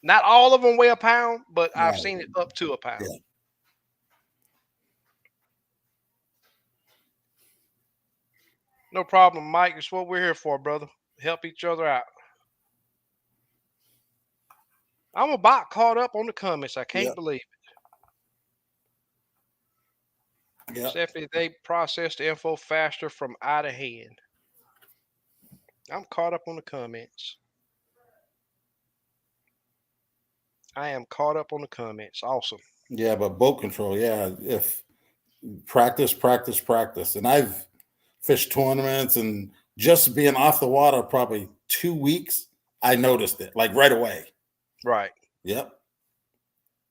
Not all of them weigh a pound, but I've Right. seen it up to a pound. Yeah. No problem, Mike. It's what we're here for, brother. Help each other out. I'm about caught up on the comments. I can't Yeah. believe it. Yeah. Stephanie, they process the info faster from out of hand. I'm caught up on the comments. I am caught up on the comments. Awesome. Yeah. But boat control. Yeah. If practice, practice, practice, and I've fished tournaments and just being off the water probably 2 weeks, I noticed it like right away. Right. Yep.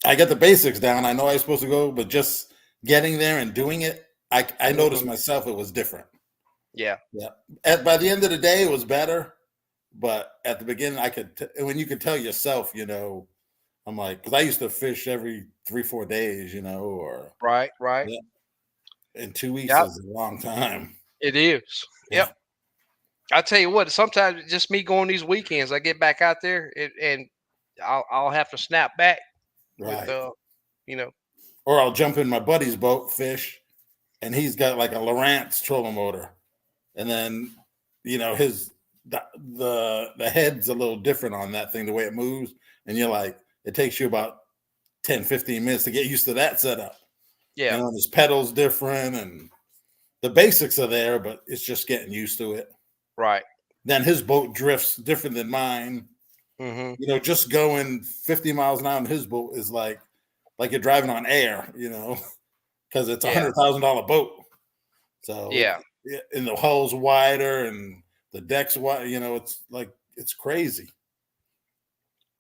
I get the basics down. I know I'm supposed to go, but just getting there and doing it, I noticed myself it was different. Yeah. Yeah. By the end of the day, it was better. But at the beginning, when you could tell yourself, I'm like, because I used to fish every 3, 4 days, or Right, right. yeah, and 2 weeks Yep, is a long time. it is. Yeah, Yep. I tell you what, sometimes it's just me going these weekends. I get back out there and I'll have to snap back with right. you know, Or I'll jump in my buddy's boat, fish, and he's got like a Lowrance trolling motor, and then his the head's a little different on that thing, the way it moves, and you're like, it takes you about 10, 15 minutes to get used to that setup. yeah, His pedals different, and the basics are there, but it's just getting used to it. right. Then his boat drifts different than mine. Mhm. Just going 50 miles an hour in his boat is like you're driving on air, because it's a Yeah, $100,000 boat. So yeah, and the hull's wider and the deck's wide. It's crazy,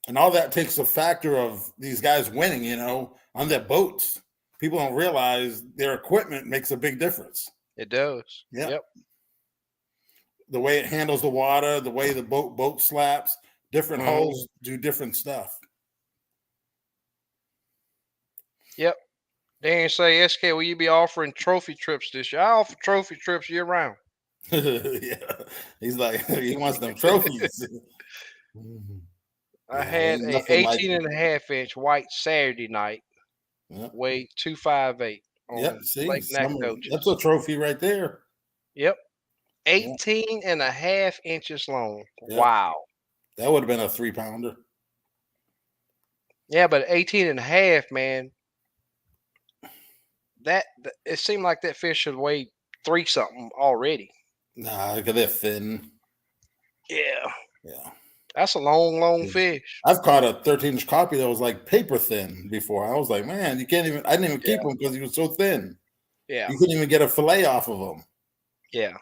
and all that takes a factor of these guys winning. On their boats. People don't realize their equipment makes a big difference. it does. Yeah, Yep. the way it handles the water, the way the boat slaps, different Mhm. hulls do different stuff. Yep. Dan say, SK, will you be offering trophy trips this year? I offer trophy trips year round. Yeah, he's like he wants them trophies. I Yeah, had ain't a nothing like 18 and a half inch white Saturday night, yeah, weighed 258 yep. on See, Lake that's a Nacogdoches. trophy right there. Yep. Yeah, 18 and a half inches long. yep. Wow. That would have been a 3 pounder. Yeah, but 18 and a half, man, it seemed like that fish should weigh three something already. Nah, because they're thin. Yeah. Yeah. That's a long, long Yeah. fish. I've caught a 13-inch crappie that was like paper thin before. I was like, man, you can't even. I didn't even Yeah. keep him because he was so thin. Yeah. You couldn't even get a fillet off of him. Yeah.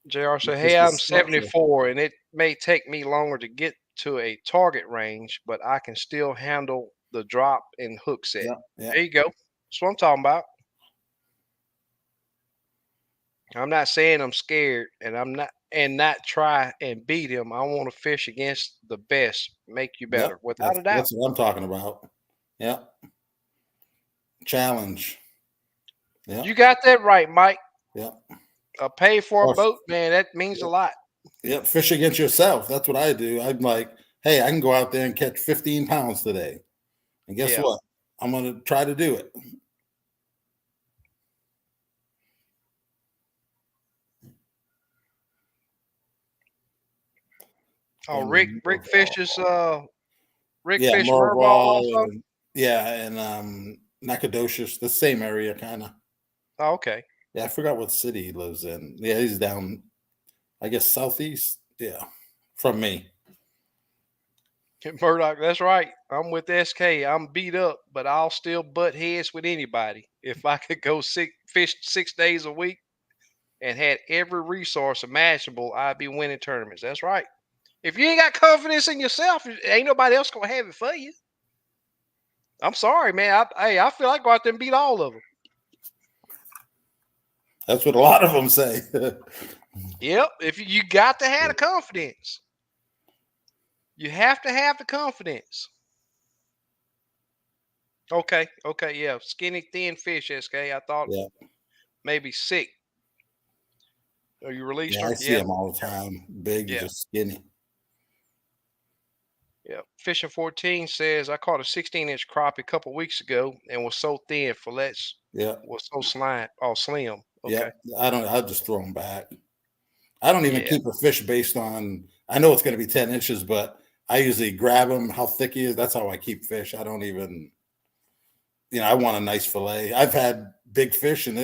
JR said, It's hey, just the I'm structure. 74 and it may take me longer to get to a target range, but I can still handle the drop and hook set. Yeah, yeah. There you go. That's what I'm talking about. I'm not saying I'm scared and not try and beat him. I want to fish against the best, make you Yep. better, without That's a doubt. that's what I'm talking about. Yeah. Challenge. Yeah. You got that right, Mike. Yeah. A pay for a Or boat, man, that means a lot. yeah, fish against yourself. That's what I do. I'm like, hey, I can go out there and catch 15 pounds today. And guess Yeah. what? I'm going to try to do it. Oh, Rick And Rick fishes Rick yeah, fish Merval Merval, also. and yeah, and Nacogdoches, the same area, kind of. Oh, okay. Yeah, I forgot what city he lives in. Yeah, he's down, I guess, southeast. Yeah, from me. Murdoch, that's right. I'm with SK. I'm beat up, but I'll still butt heads with anybody. If I could go fish 6 days a week and had every resource imaginable, I'd be winning tournaments. That's right. If you ain't got confidence in yourself, ain't nobody else gonna have it for you. I'm sorry, man. I feel like I go out there and beat all of them. That's what a lot of them say. Yep. If you got to have the confidence, you have to have the confidence. Okay. Okay. Yeah. Skinny, thin fish, SK. I thought Yeah, maybe sick. Oh, you released yeah, I her? see Yeah. him all the time. Big, Yeah. just skinny. Yeah. Fishing 14 says I caught a 16-inch crappie a couple weeks ago and was so thin, fillets Yeah, was so slim. yeah. Okay. I'll just throw them back. I don't even Yeah. keep a fish based on. I know it's going to be 10 inches, but I usually grab him how thick he is. That's how I keep fish. I don't even. I want a nice fillet. I've had big fish, and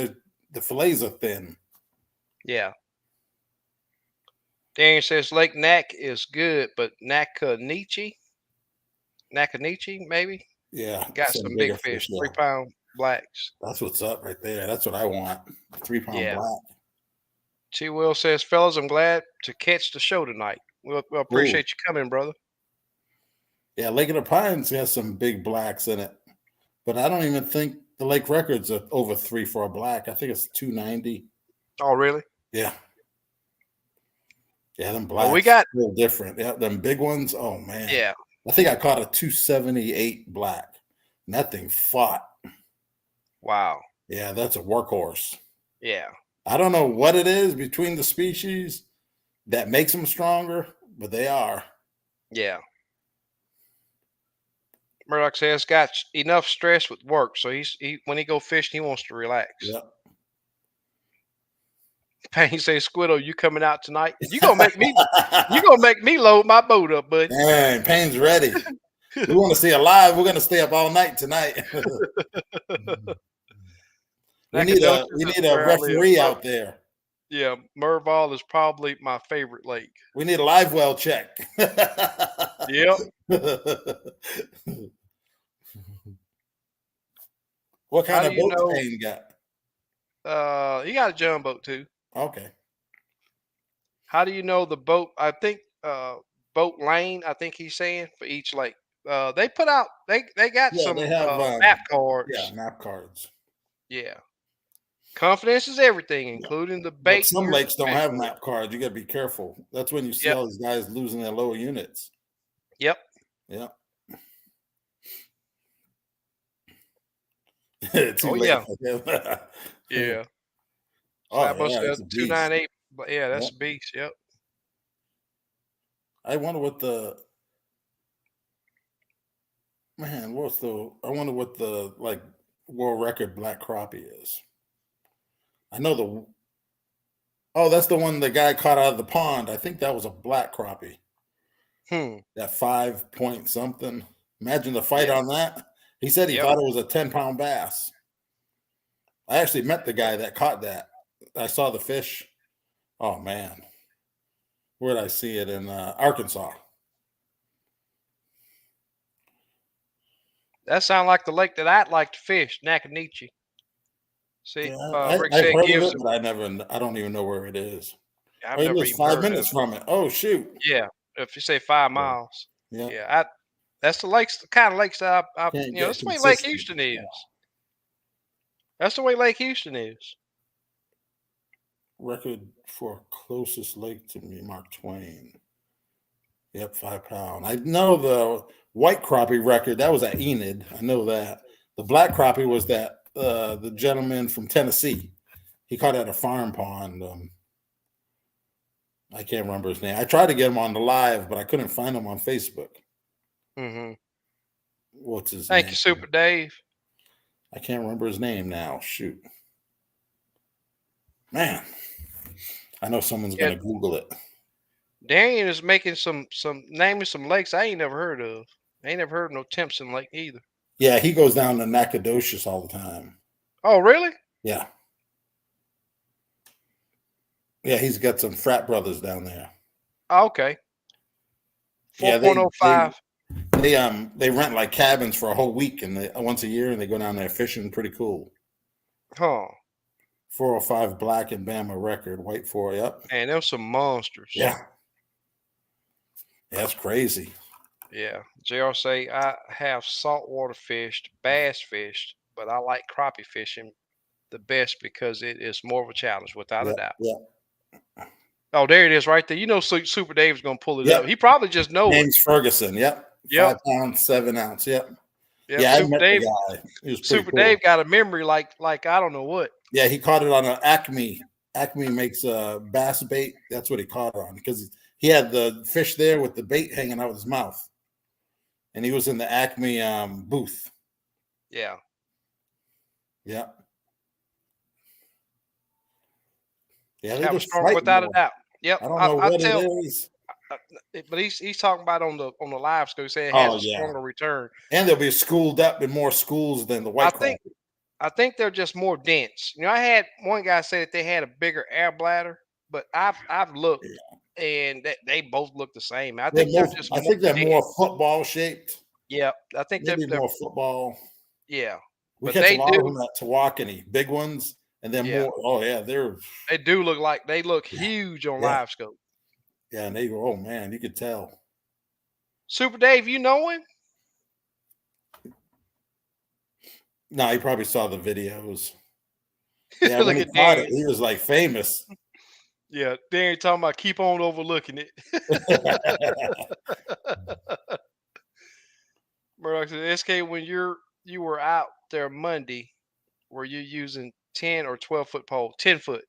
the fillets are thin. Yeah. Daniel says Lake Nack is good, but Nakanichi, maybe Yeah, got some some big bigger fish fish, three there. pound blacks. That's what's up right there. That's what I want. 3 pound Yeah. black. T. Will says, fellas, I'm glad to catch the show tonight. We'll Ooh, appreciate you coming, brother. yeah. Lake of the Pines has some big blacks in it, but I don't even think the Lake records are over 3 for a black. I think it's 290. Oh, really? Yeah, Yeah, them But we blacks got feel different. Yeah, them big ones. Oh man, yeah, I think I caught a 278 black. And that thing fought. wow, Yeah, that's a workhorse. yeah, I don't know what it is between the species that makes them stronger, but they are. yeah. Murdoch says got enough stress with work, so he when he go fishing, he wants to relax. Yeah. Payne says, "Squiddo, you coming out tonight? You gonna make me load my boat up, bud." Man, Payne's ready. We want to see alive. We're going to stay up all night tonight. Nacogdoches we is need a where I live. referee out there. Yeah, Merval is probably my favorite lake. We need a live well check. Yep. What How kind do of you boats know? Payne got? He got a jumbo too. Okay. How do you know the boat? I think boat lane. I think he's saying for each lake. They put out. They got Yeah, they some have map yeah, cards. map cards. Yeah. Confidence is everything, Yeah. including the But bait some you're lakes don't have fishing with. map cards. You got to be careful. That's when you see Yep. all these guys losing their lower units. Yep. Yeah. Too Oh late yeah. for him. Yeah. Oh Slab yeah, Buster it's has a a two beast. nine eight. But yeah, Yeah. that's a beast. Yep. I wonder what the man. What's the? I wonder what the like world record black crappie is. I know the. Oh, that's the one the guy caught out of the pond. I think that was a black crappie. Hmm. That 5 point something. Imagine the fight Yeah. on that. He said he Yep. thought it was a 10-pound bass. I actually met the guy that caught that. I saw the fish. Oh man, where did I see it in Arkansas? That sounds like the lake that I'd like to fish, Nakanichi. See, Yeah, Rick I've said heard of gives it, him. but I don't even know where it is. I've Oh, he never lives even five heard of minutes it. from it. Oh shoot. Yeah, if you say 5 miles. Yeah, Yeah, that's the lakes, the kind of lakes that can't get that's the way Lake consistent. Houston Yeah. is. That's the way Lake Houston is. Record for closest lake to me, Mark Twain. Yep, 5 pound. I know the white crappie record that was at Enid. I know that the black crappie was that the gentleman from Tennessee. He caught at a farm pond. I can't remember his name. I tried to get him on the live, but I couldn't find him on Facebook. Hmm. What's his Thank name? you, Super Dave. I can't remember his name now. Shoot, man. I know someone's Yeah, gonna Google it. Darian is making some naming some lakes I ain't never heard of. I ain't never heard of no Timpson Lake either. Yeah, he goes down to Nacogdoches all the time. Oh, really? Yeah, yeah, he's got some frat brothers down there. Oh, okay. Yeah, they 4.05. they rent like cabins for a whole week and once a year, and they go down there fishing. Pretty cool. Huh. 405 black and Bama record, white four. Yep. Man, them some monsters. Yeah, that's crazy. Yeah. JR say I have saltwater fished, bass fished, but I like crappie fishing the best because it is more of a challenge, without a Yep, doubt. yep, Oh, there it is right there. You know Super Dave's gonna pull it up. yep. He probably just know it. James Ferguson. Yep, Yep. 5 pound, 7 ounce. Yep. Yep. Yeah, I met the guy. He was pretty Super cool. Dave got a memory like I don't know what. Yeah, he caught it on an Acme. Acme makes a bass bait. That's what he caught it on because he had the fish there with the bait hanging out of his mouth, and he was in the Acme booth. Yeah. Yeah, yeah, they Have a just strong fight without a more. doubt. Yep. I don't know I what it tell is. but he's talking about on the live scope saying it has Oh a yeah, stronger return. and they'll be schooled up in more schools than the I white think crappie. I think they're just more dense. I had one guy say that they had a bigger air bladder, but I've looked Yeah. and they both look the same. I They're think they're more. just I more think they're more dense. football shaped. Yeah, I think Maybe they're more football. yeah, We but catch a they lot of do them at Tawakoni, big ones, and then yeah more. Oh yeah, they're they do look like they look yeah, huge on yeah, live scope. yeah, and they go. Oh man, you could tell. Super Dave, you know him? No, he probably saw the videos. Yeah, when Look he at caught it, Darian. he was like famous. Yeah, they ain't talking about keep on overlooking it. Murdoch said, SK, when you were out there Monday, were you using 10 or 12-foot pole? 10-foot.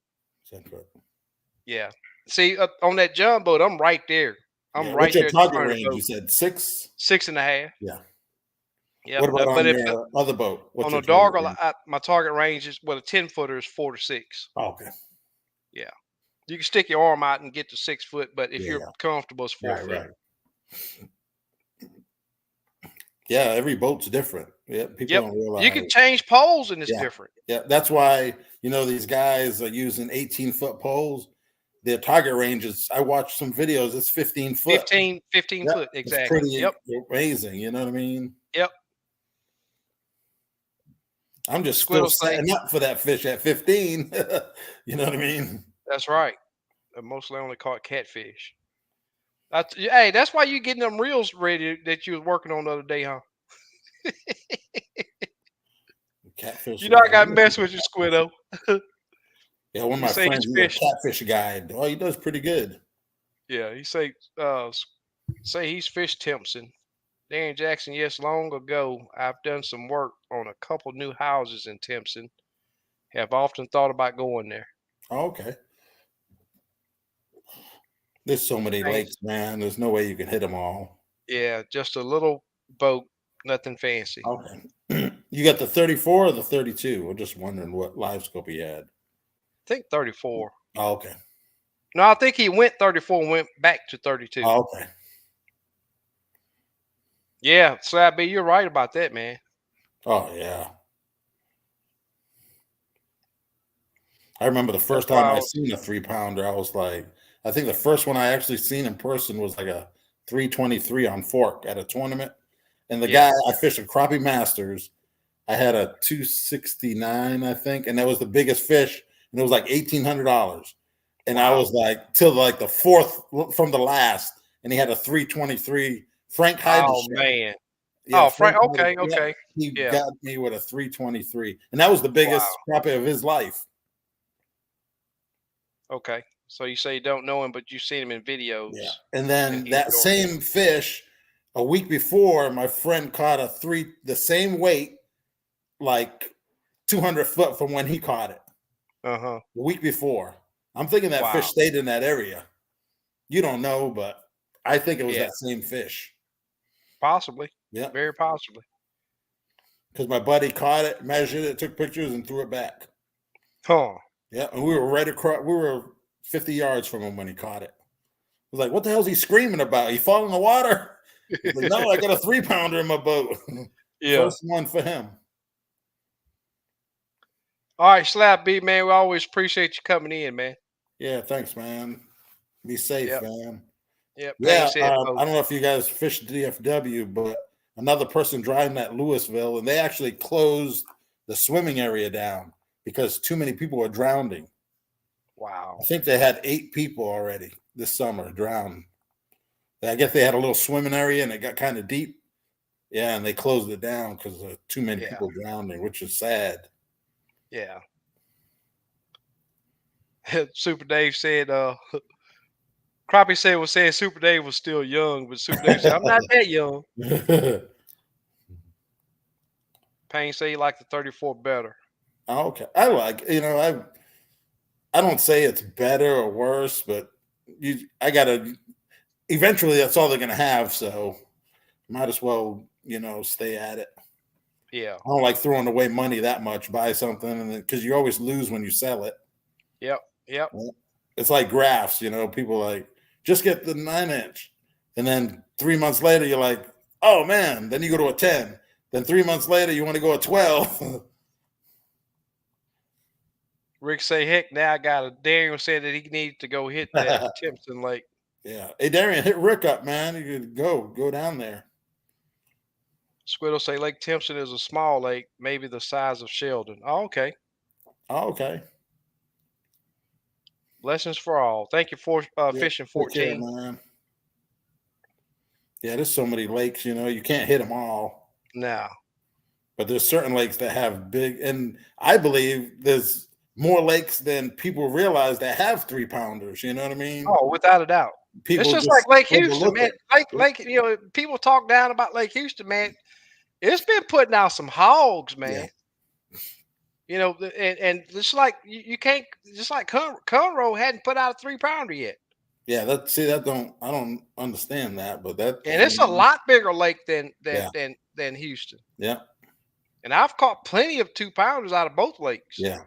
Yeah. See, on that jumbo, I'm right there. I'm Yeah. What's right your there at the target front of the range? You boat. said 6? 6.5. Yeah. Yep. What about But on if your other boat? What's on your a target dogger, range? my target range is, well, a 10-footer is 4 to 6. Oh, okay. Yeah. You can stick your arm out and get to 6 foot, but if you're Yeah. comfortable, it's 4 Right. foot. Right. Yeah. Every boat's different. Yeah. People Yep. don't You realize. can change poles and it's Yeah. different. Yeah. That's why, these guys are using 18-foot poles. Their target range is, I watched some videos, it's 15 foot. 15 Yeah. foot. It's Exactly. pretty Yep. amazing. You know what I mean? Yep. I'm just still Squid say, setting up for that fish at 15. You know what I mean? that's right. I mostly only caught catfish. Hey, that's why you getting them reels ready that you was working on the other day, huh? Catfish. You know I got to mess with you, Squiddo. Yeah, one of You my say friends, he's he's a fish. catfish guide. Oh, he does pretty good. Yeah, he say he's fish Timpson. Darren Jackson, yes, long ago I've done some work on a couple new houses in Timpson. Have often thought about going there. Oh, okay. There's so many Thanks. lakes, man. There's no way you can hit them all. Yeah, just a little boat, nothing fancy. Okay. You got the 34 or the 32? We're just wondering what live scope he had. I think 34. Oh, okay. No, I think he went 34 and went back to 32. Oh, okay. Yeah, Slab B, you're right about that, man. Oh, yeah. I remember the That's first why time I I was, seen a 3-pounder, I was like, I think the first one I actually seen in person was like a 323 on fork at a tournament. And the yeah. guy, I fished a Crappie Masters. I had a 269, I think, and that was the biggest fish, and it was like $1,800. And I Wow. was like, till like the fourth from the last, and he had a 323 Frank Oh Heidenschek. man. Yeah, Oh, Frank Frank. Heiden, Okay, yeah, okay. he Yeah. got me with a 323, and that was the Wow. biggest crappie of his life. Okay. So you say you don't know him, but you've seen him in Yeah. videos, And and then he's that short. same fish, a week before, my friend caught the same weight, like 200 foot from when he caught it. Uh huh. The week before. I'm thinking that fish Wow. stayed in that area. You don't know, but I think it was Yeah. that same fish. Possibly. Yeah. Very possibly. Because my buddy caught it, measured it, took pictures, and threw it back. Huh. Yeah. And we were right across, we were 50 yards from him when he caught it. I was like, what the hell is he screaming about? He fall in the water? He's like, no, I got a 3-pounder in my boat. Yeah. First one for him. All right, Slap B, man. We always appreciate you coming in, man. Yeah. Thanks, man. Be safe, Yep. man. Yep. Pain Yeah. said, I folks. don't know if you guys fished DFW, but another person driving at Louisville, and they actually closed the swimming area down because too many people were drowning. Wow. I think they had 8 people already this summer drowned. I guess they had a little swimming area and it got kind of deep. Yeah, and they closed it down because of too many Yeah. people drowning, which is sad. Yeah. Super Dave said, Crappie said was saying Super Dave was still young, but Super Dave said, I'm not that young. Payne said he liked the 34 better. Okay, I like I don't say it's better or worse, but I gotta eventually that's all they're gonna have, so might as well stay at it. Yeah. I don't like throwing away money that much. Buy something, and because you always lose when you sell it. Yep. Yep. Well, it's like graphs, people like just get the 9-inch, and then 3 months later you're like, oh man, then you go to a 10. Then 3 months later you want to go a 12. Rick say, heck, now I got a Daniel said that he needed to go hit that Timpson Lake. Yeah. Hey Darian, hit Rick up, man. You could go down there. Squiddle say Lake Timpson is a small lake, maybe the size of Sheldon. Oh, okay. Oh, okay. Blessings for all. Thank you for Yeah. fishing Take care, 14. man. Yeah, there's so many lakes, you can't hit them all. Now, But there's certain lakes that have big, and I believe there's more lakes than people realize that have 3-pounders. You know what I mean? Oh, without a doubt. It's People just like just Lake Houston, overlook man. it. Lake, people talk down about Lake Houston, man. It's been putting out some hogs, Yeah, man. And just like you can't, just like Conroe hadn't put out a 3-pounder yet, yeah. I don't understand that, but that and it's a lot bigger lake than yeah, Houston. yeah, And I've caught plenty of 2-pounders out of both lakes, yeah,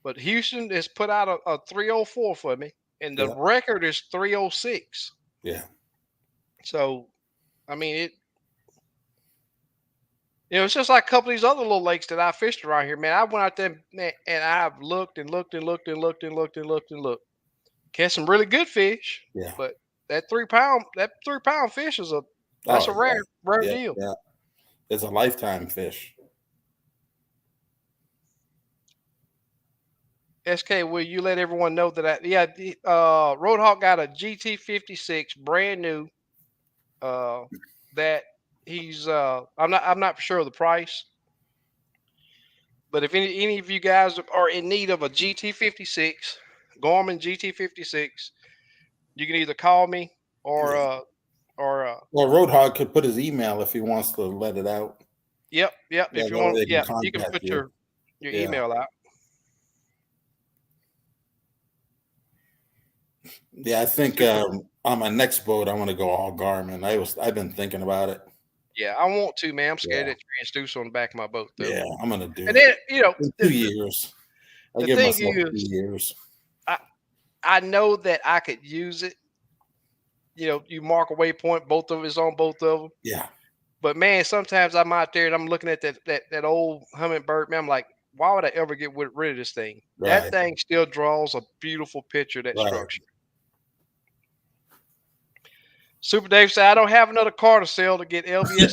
but Houston has put out a 304 for me, and the yeah, record is 306. yeah, So, I mean, it's just like a couple of these other little lakes that I fished around here, man. I went out there, man, and I've looked and looked and looked and looked and looked and looked and looked. Catch some really good fish, yeah. but that 3-pound fish that's Oh a rare yeah, deal. yeah. It's a lifetime fish. SK, will you let everyone know that Roadhog got a GT56 brand new, that he's I'm not sure of the price, but if any of you guys are in need of a GT56, Gorman GT56, you can either call me or Yeah. or Well, Roadhog could put his email if he wants to let it out. yep, if you That way want, they can you can contact put you. your Yeah, email out. yeah. I think Super. on my next boat, I want to go all Garmin. I've been thinking about it. Yeah, I want to, man. I'm scared Yeah, that transducer on the back of my boat, though. yeah. I'm gonna do And it then, in 2 years. I the give thing myself is, 2 years. I I know that I could use it. You mark a waypoint, both of us on both of them. Yeah, But man, sometimes I'm out there and I'm looking at that old Humminbird. Man, I'm like, why would I ever get rid of this thing? That right, thing still draws a beautiful picture of that right. structure. Super Dave said, I don't have another car to sell to get LBS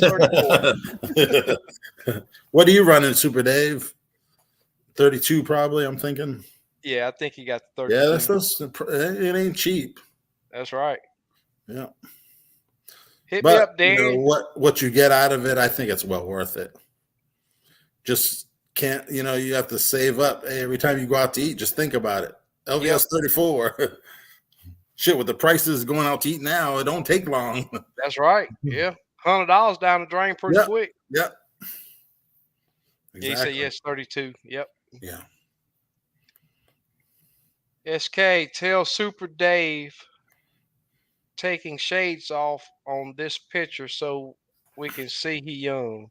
34. What are you running, Super Dave? 32, probably. I'm thinking. Yeah, I think he got the Yeah, 32. it ain't cheap. That's right. Yeah, Hit me but up, Danny. what you get out of it, I think it's well worth it. Just can't, you have to save up. Hey, every time you go out to eat, just think about it. Yep, LVS 34. Shit, with the prices going out to eat now, it don't take long. that's right. Yeah. $100 down the drain pretty Yep. quick. Yep. Yeah, he said Exactly. yes, 32. Yep. Yeah. SK, tell Super Dave taking shades off on this picture so we can see he young.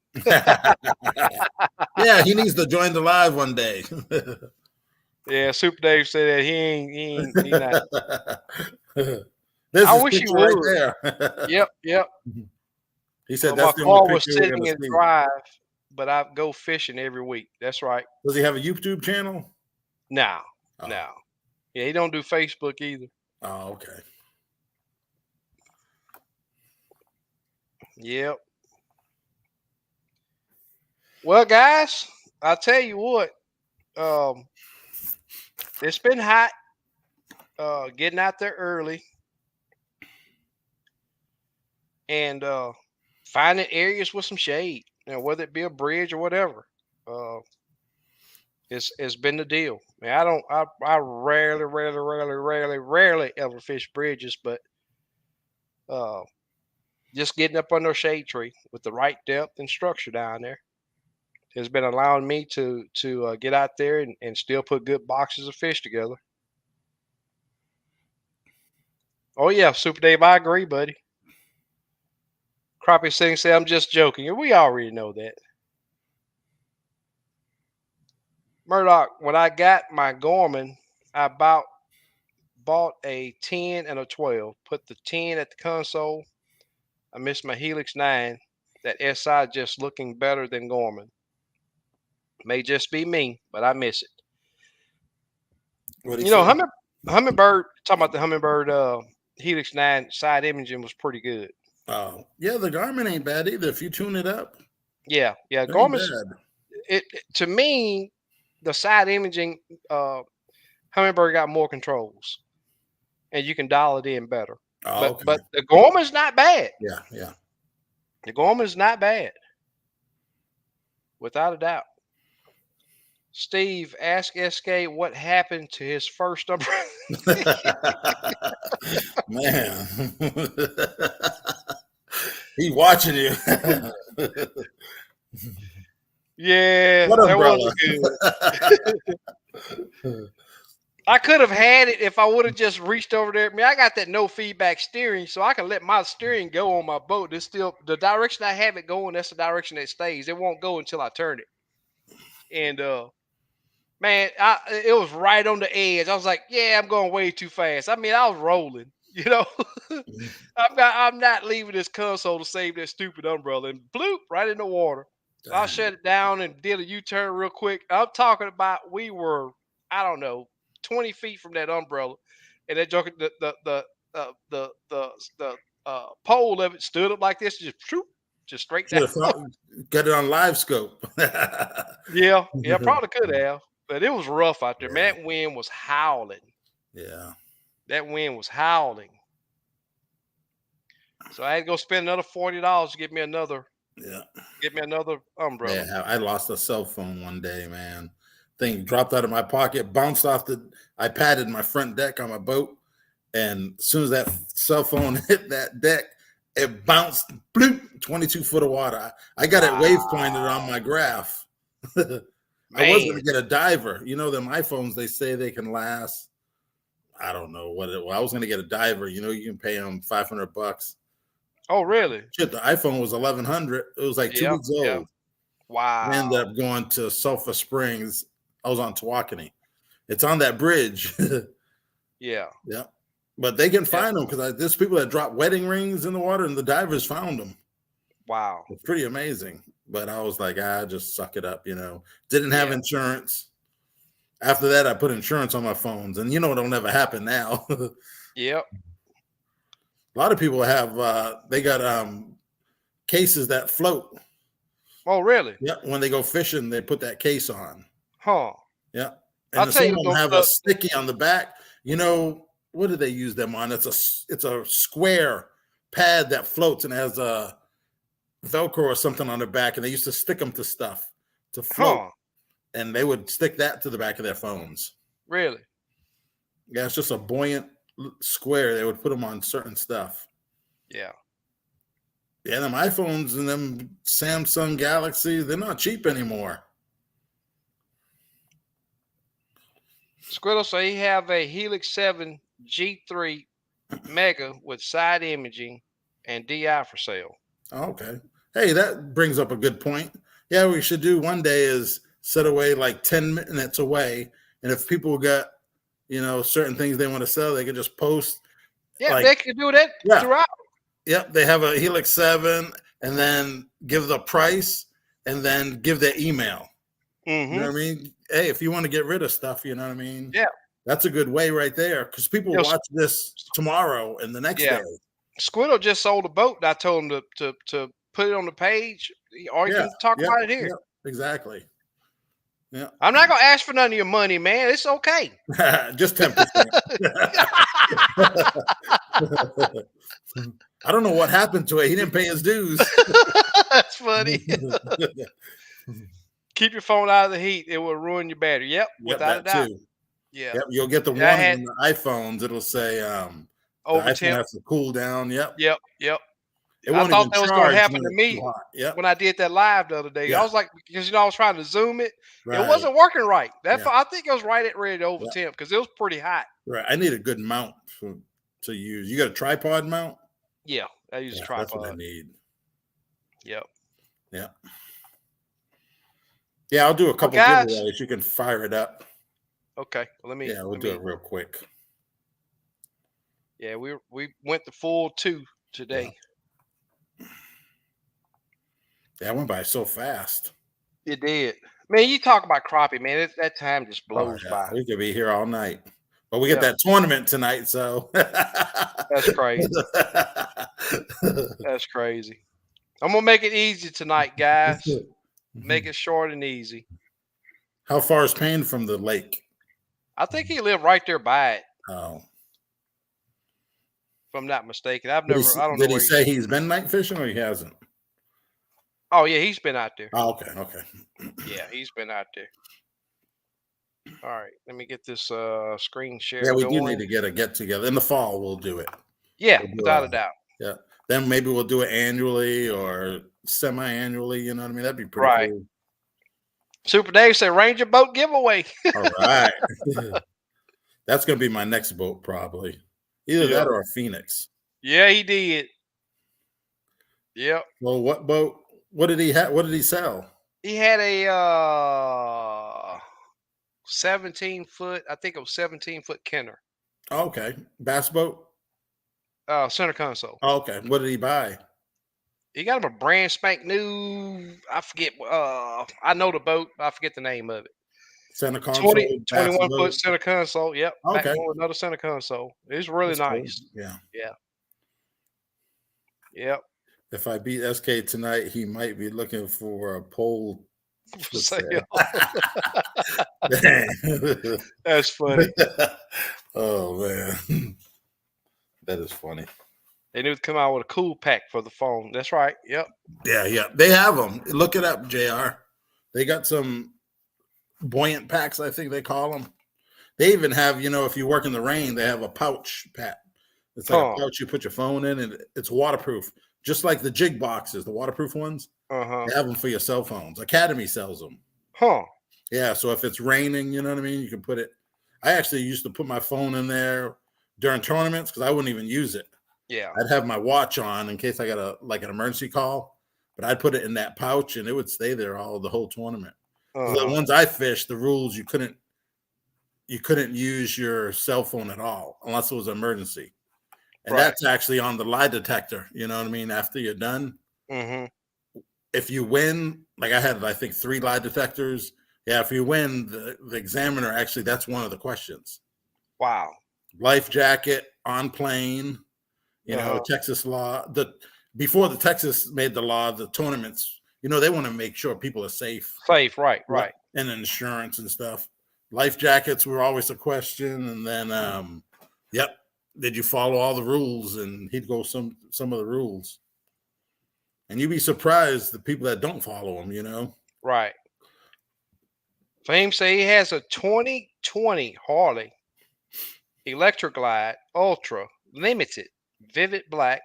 Yeah, he needs to join the live one day. Yeah, Super Dave said that he not. There's I his wish he picture right would. there. Yep, yep. He said But my that's the only car was picture we're sitting gonna in see. drive, but I go fishing every week. That's right. Does he have a YouTube channel? No, Oh, no. Yeah, he don't do Facebook either. oh, okay. Yep. Well, guys, I'll tell you what. Um, it's been hot. Getting out there early and finding areas with some shade. Whether it be a bridge or whatever. Uh, it's been the deal. Man, I rarely ever fish bridges, but uh, just getting up under a shade tree with the right depth and structure down there has been allowing me to get out there and still put good boxes of fish together. Oh yeah, Super Dave, I agree, buddy. Crappie Singh said, I'm just joking. And we already know that. Murdoch, when I got my Gorman, I bought a 10 and a 12. Put the 10 at the console. I missed my Helix 9. That SI just looking better than Gorman. May just be me, but I miss it. What he You know, say? Humminbird, talking about the Humminbird Helix 9 side imaging was pretty good. Oh, yeah, the Garmin ain't bad either. If you tune it up, Yeah, yeah. it ain't Gorman's bad. to me, the side imaging Humminbird got more controls and you can dial it in better. Oh, But okay. but the Gorman's not bad. Yeah, yeah. The Gorman's not bad, without a doubt. Steve, ask SK what happened to his first umbrella. Man, he watching you. Yeah, What that umbrella? wasn't good. I could have had it if I would have just reached over there. I mean, I got that no feedback steering, so I can let my steering go on my boat. It's still the direction I have it going. That's the direction it stays. It won't go until I turn it. And man, it was right on the edge. I was like, yeah, I'm going way too fast. I mean, I was rolling. I'm not leaving this console to save that stupid umbrella, and bloop right in the water. So I Dang. shut it down and did a U-turn real quick. I'm talking about we were, I don't know, 20 feet from that umbrella, and that joke, the pole of it stood up like this, just straight Should down. have got it on Livescope. Yeah, yeah, probably could have, but it was rough out there. Yeah, Man, that wind was howling. yeah, That wind was howling. So I had to go spend another $40 to yeah. get me another umbrella. Yeah, I lost a cell phone one day, man. Thing dropped out of my pocket, bounced off the. I padded my front deck on my boat, and as soon as that cell phone hit that deck, it bounced, bloop, 22 foot of water. I got it wave pointed on Wow, my graph. I was going man. to get a diver. You know, them iPhones, they say they can last. I don't know what it. Well, I was going to get a diver. You know, you can pay them $500. Oh, really? Shit, the iPhone was 1100. It was like two Yep, weeks yep. old. I ended Wow. up going to Sulphur Springs. I was on Tawakoni. It's on that bridge. Yeah, Yeah. But they can yeah. find them because there's people that drop wedding rings in the water and the divers found them. Wow. It's pretty amazing. But I was like, just suck it up, you know. Didn't have Yeah. insurance. After that, I put insurance on my phones. And you know it'll never happen now. A Yep. lot of people have they got cases that float. Oh, really? Yeah. When they go fishing, they put that case on. Huh. Yeah. And I'll then tell some you of them the, have a the sticky on the back. You know, what do they use them on? It's a square pad that floats and has a Velcro or something on the back, and they used to stick them to stuff to float, huh. and they would stick that to the back of their phones. Really? Yeah, it's just a buoyant square. They would put them on certain stuff. Yeah. Yeah, them iPhones and them Samsung Galaxies, they're not cheap anymore. Squirtle, so he have a Helix 7 G3 Mega with side imaging and DI for sale. Okay. Hey, that brings up a good point. Yeah, we should do one day is set away like 10 minutes away. And if people got, you know, certain things they want to sell, they could just post Yeah, like, they can do that yeah, throughout. yep, they have a Helix 7 and then give the price and then give their email. You know Mm-hmm. what I mean? Hey, if you want to get rid of stuff, you know what I mean? Yeah. That's a good way right there because people You know, watch this tomorrow and the next yeah. day. Squirtle just sold a boat, and I told him to put it on the page, or you Yeah, can talk yep, about it here. yep, exactly. Yeah. I'm not gonna ask for none of your money, man. It's okay. Just 10%. I don't know what happened to it. He didn't pay his dues. That's funny. Keep your phone out of the heat. It will ruin your battery. Yep, Yep, without a that doubt. too. Yeah. Yep, you'll get the Yeah, I warning had on the iPhones. It'll say the over iPhone temp. has to cool down. Yep. Yep, yep. It I won't thought even that was gonna charge happen when to it's too me hot. Yep. when I did that live the other day. I Yeah. was like, because I was trying to zoom it, it Right. wasn't working right. Yeah. I think it was right at ready to over Yeah. temp because it was pretty hot. Right. I need a good mount to use. You got a tripod mount? Yeah, I use a Yeah, that's what I tripod. need. Yep. Yeah. Yeah, I'll do a Well, couple guys. giveaways. You can fire it up. Okay. Let me. Yeah, we'll Let do me. it real quick. Yeah, we went the full 2 Yeah. today. That went by so fast. It did. Man, you talk about crappie, man. That time just Oh, blows yeah. by. We could be here all night. But we get Yeah. that tournament tonight, so That's crazy. That's crazy. I'm gonna make it easy tonight, guys. Make it short and easy. How far is Payne from the lake? I think he lived right there by it, Oh. if I'm not mistaken. I don't Did know he where say he's been night fishing or he hasn't? Oh yeah, he's been out there. Oh, okay, okay. Yeah, he's been out there. All right, let me get this screen Yeah, share we do need going. to get a get together in the fall. We'll do it. Yeah, We'll do without a doubt. yeah. Then maybe we'll do it annually or semi-annually. You know what I mean? That'd be pretty Right. cool. Super Dave said Ranger boat giveaway. All right. That's gonna be my next boat, probably. Either Yeah. that or a Phoenix. Yeah, he did. Yep. Well, what boat? What did he have? What did he sell? He had a 17-foot, I think it was 17-foot Kenner. Oh, okay, bass boat. Center console. Oh, okay, what did he buy? He got him a brand spank new. I forget. I know the boat. I forget the name of it. Center 20, console, bass 21-foot boat. center console. Yep, back Okay, one with another center console. It's really that's cool. nice. Yeah. Yeah. Yep. If I beat SK tonight, he might be looking for a pole For for sale. sale. Dang. That's funny. Oh man, that is funny. They need to come out with a cool pack for the phone. That's right. Yep. Yeah, yeah, they have them. Look it up, Jr. They got some buoyant packs, I think they call them. They even have, if you work in the rain, they have a pouch pack. It's like a pouch you put your phone in, and it's waterproof, just like the jig boxes, the waterproof ones. Uh-huh. They have them for your cell phones. Academy sells them. Huh. Yeah, so if it's raining, you know what I mean, you can put it. I actually used to put my phone in there during tournaments because I wouldn't even use it. Yeah. I'd have my watch on in case I got an emergency call, but I'd put it in that pouch and it would stay there the whole tournament. The ones I fished, the rules you couldn't use your cell phone at all unless it was an emergency. And that's actually on the lie detector, you know what I mean? After you're done, if you win, like I had, I think 3 lie detectors. Yeah, if you win, the examiner actually, that's one of the questions. Wow. Life jacket on plane, Texas law. Before the Texas made the law, the tournaments, they want to make sure people are safe. Safe, right. And insurance and stuff. Life jackets were always a question. And then, did you follow all the rules? And he'd go some of the rules. And you'd be surprised the people that don't follow them, Right. Fame say he has a 2020 Harley Electric Glide Ultra Limited Vivid Black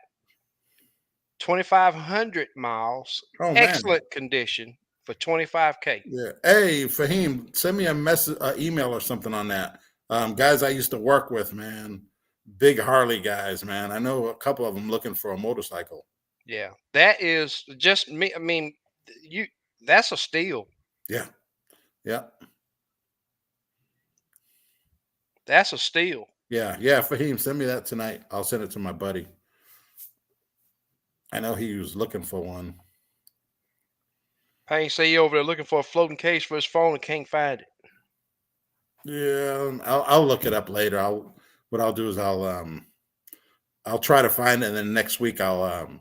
2,500 miles. Oh, excellent condition for $25K. Yeah. Hey, Fahim, send me a message, email or something on that. Guys I used to work with, man, big Harley guys, man. I know a couple of them looking for a motorcycle. Yeah, that is just me. I mean, that's a steal. Yeah. Yeah. That's a steal. Yeah. Yeah. Fahim, send me that tonight. I'll send it to my buddy. I know he was looking for one. I ain't say you over there looking for a floating case for his phone and can't find it. Yeah, I'll look it up later. What I'll do is I'll try to find it, and then next week I'll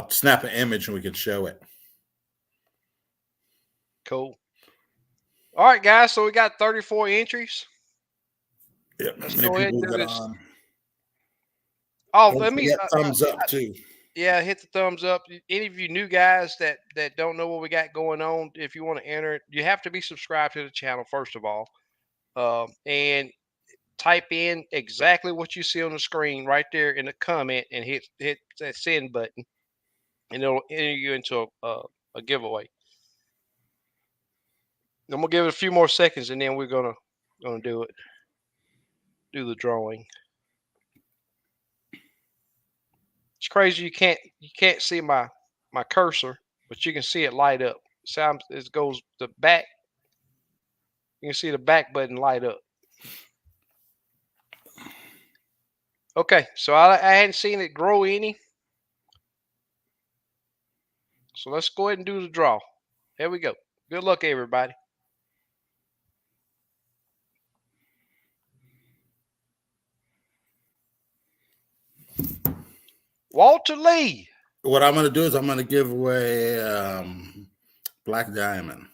snap an image and we can show it. Cool. All right, guys. So we got 34 entries. Yeah, let's many go ahead and people do got this. on. Oh, Don't let me forget thumbs up too. Yeah, hit the thumbs up. Any of you new guys that don't know what we got going on, if you want to enter it, you have to be subscribed to the channel first of all, and type in exactly what you see on the screen right there in the comment, and hit that send button, and it'll enter you into a giveaway. I'm gonna give it a few more seconds, and then we're gonna do the drawing. It's crazy you can't see my cursor, but you can see it light up. Sounds it goes the back. You can see the back button light up. Okay, so I hadn't seen it grow any. So let's go ahead and do the draw. Here we go. Good luck, everybody. Walter Lee. What I'm going to do is I'm going to give away Black Diamond.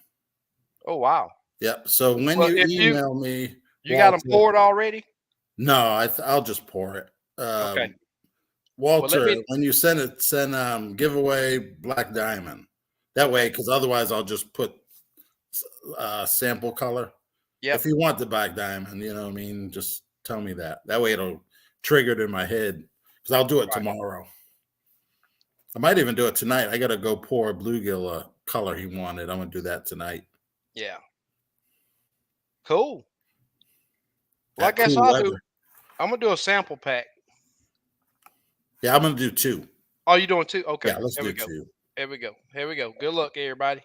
Oh, wow. Yep. So when you email me, you got them poured already? No, I'll just pour it. Okay. Walter, when you send it, send giveaway Black Diamond. That way, because otherwise I'll just put sample color. Yep. If you want the black diamond, you know what I mean, just tell me that. That way it'll trigger it in my head because I'll do it Right. tomorrow. I might even do it tonight. I got to go pour bluegill color he wanted. I'm going to do that tonight. Yeah. Cool. Well, I That guess cool I'll do. weather. I'm gonna do a sample pack. Yeah, I'm going to do two. Oh, you doing two? Okay. Yeah, let's Here we do go. two. Here we go. Here we go. Good luck, everybody.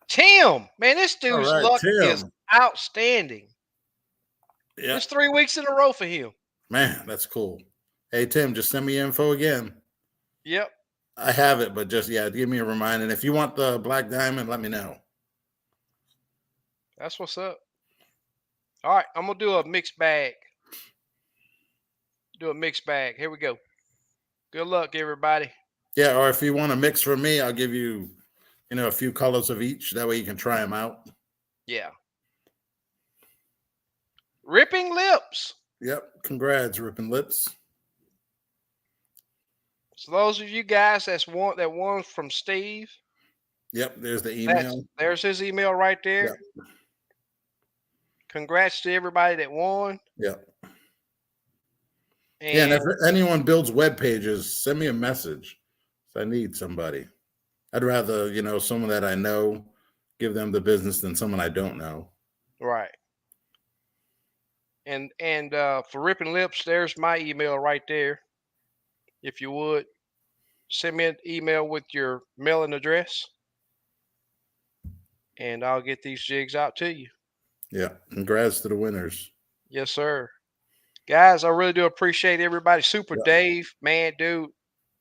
Tim, man, this All dude's right, luck is Tim. outstanding. Yeah, It's 3 weeks in a row for him. man, that's cool. Hey, Tim, just send me info again. Yep. I have it, but just, yeah, give me a reminder. And if you want the black diamond, let me know. That's what's up. All right, I'm gonna do a mixed bag. Do a mixed bag. Here we go. Good luck, everybody. Yeah, or if you want to mix for me, I'll give you, a few colors of each. That way you can try them out. Yeah. Ripping lips. Yep. Congrats, Ripping Lips. So those of you guys that won from Steve, Yep. There's the email. there's his email right Yep. there. Congrats to everybody that won. Yep. Yeah, and And if anyone builds web pages, send me a message. I need somebody. I'd rather, someone that I know give them the business than someone I don't know. right. And for Ripping Lips, there's my email right there. If you would send me an email with your mailing address, and I'll get these jigs out to you. Yeah. Congrats to the winners. Yes, sir. Guys, I really do appreciate everybody. Super Yeah. Dave, man, dude,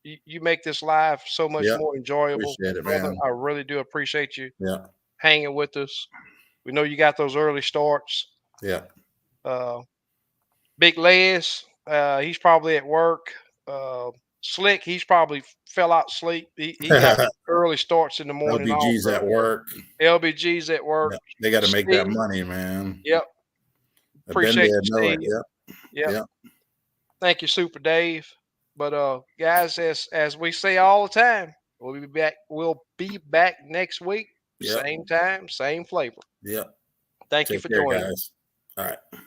you make this live so much Yeah. more enjoyable, Appreciate it, brother. man. I really do appreciate you Yeah. hanging with us. We know you got those early starts. Yeah. Uh, Big Les, he's probably at work. Slick, he's probably fell out asleep. He got early starts in the morning LBG's also. at work. LBG's at work. Yeah. They got to make that Steve, money, man. yep. I've been Appreciate there, you, know it. Steve. Yep. Yep. Yep. Thank you, Super Dave. But guys, as we say all the time, we'll be back. We'll be back next week, Yep. same time, same flavor. Yep. Thank you Take for care, joining us. guys. All right.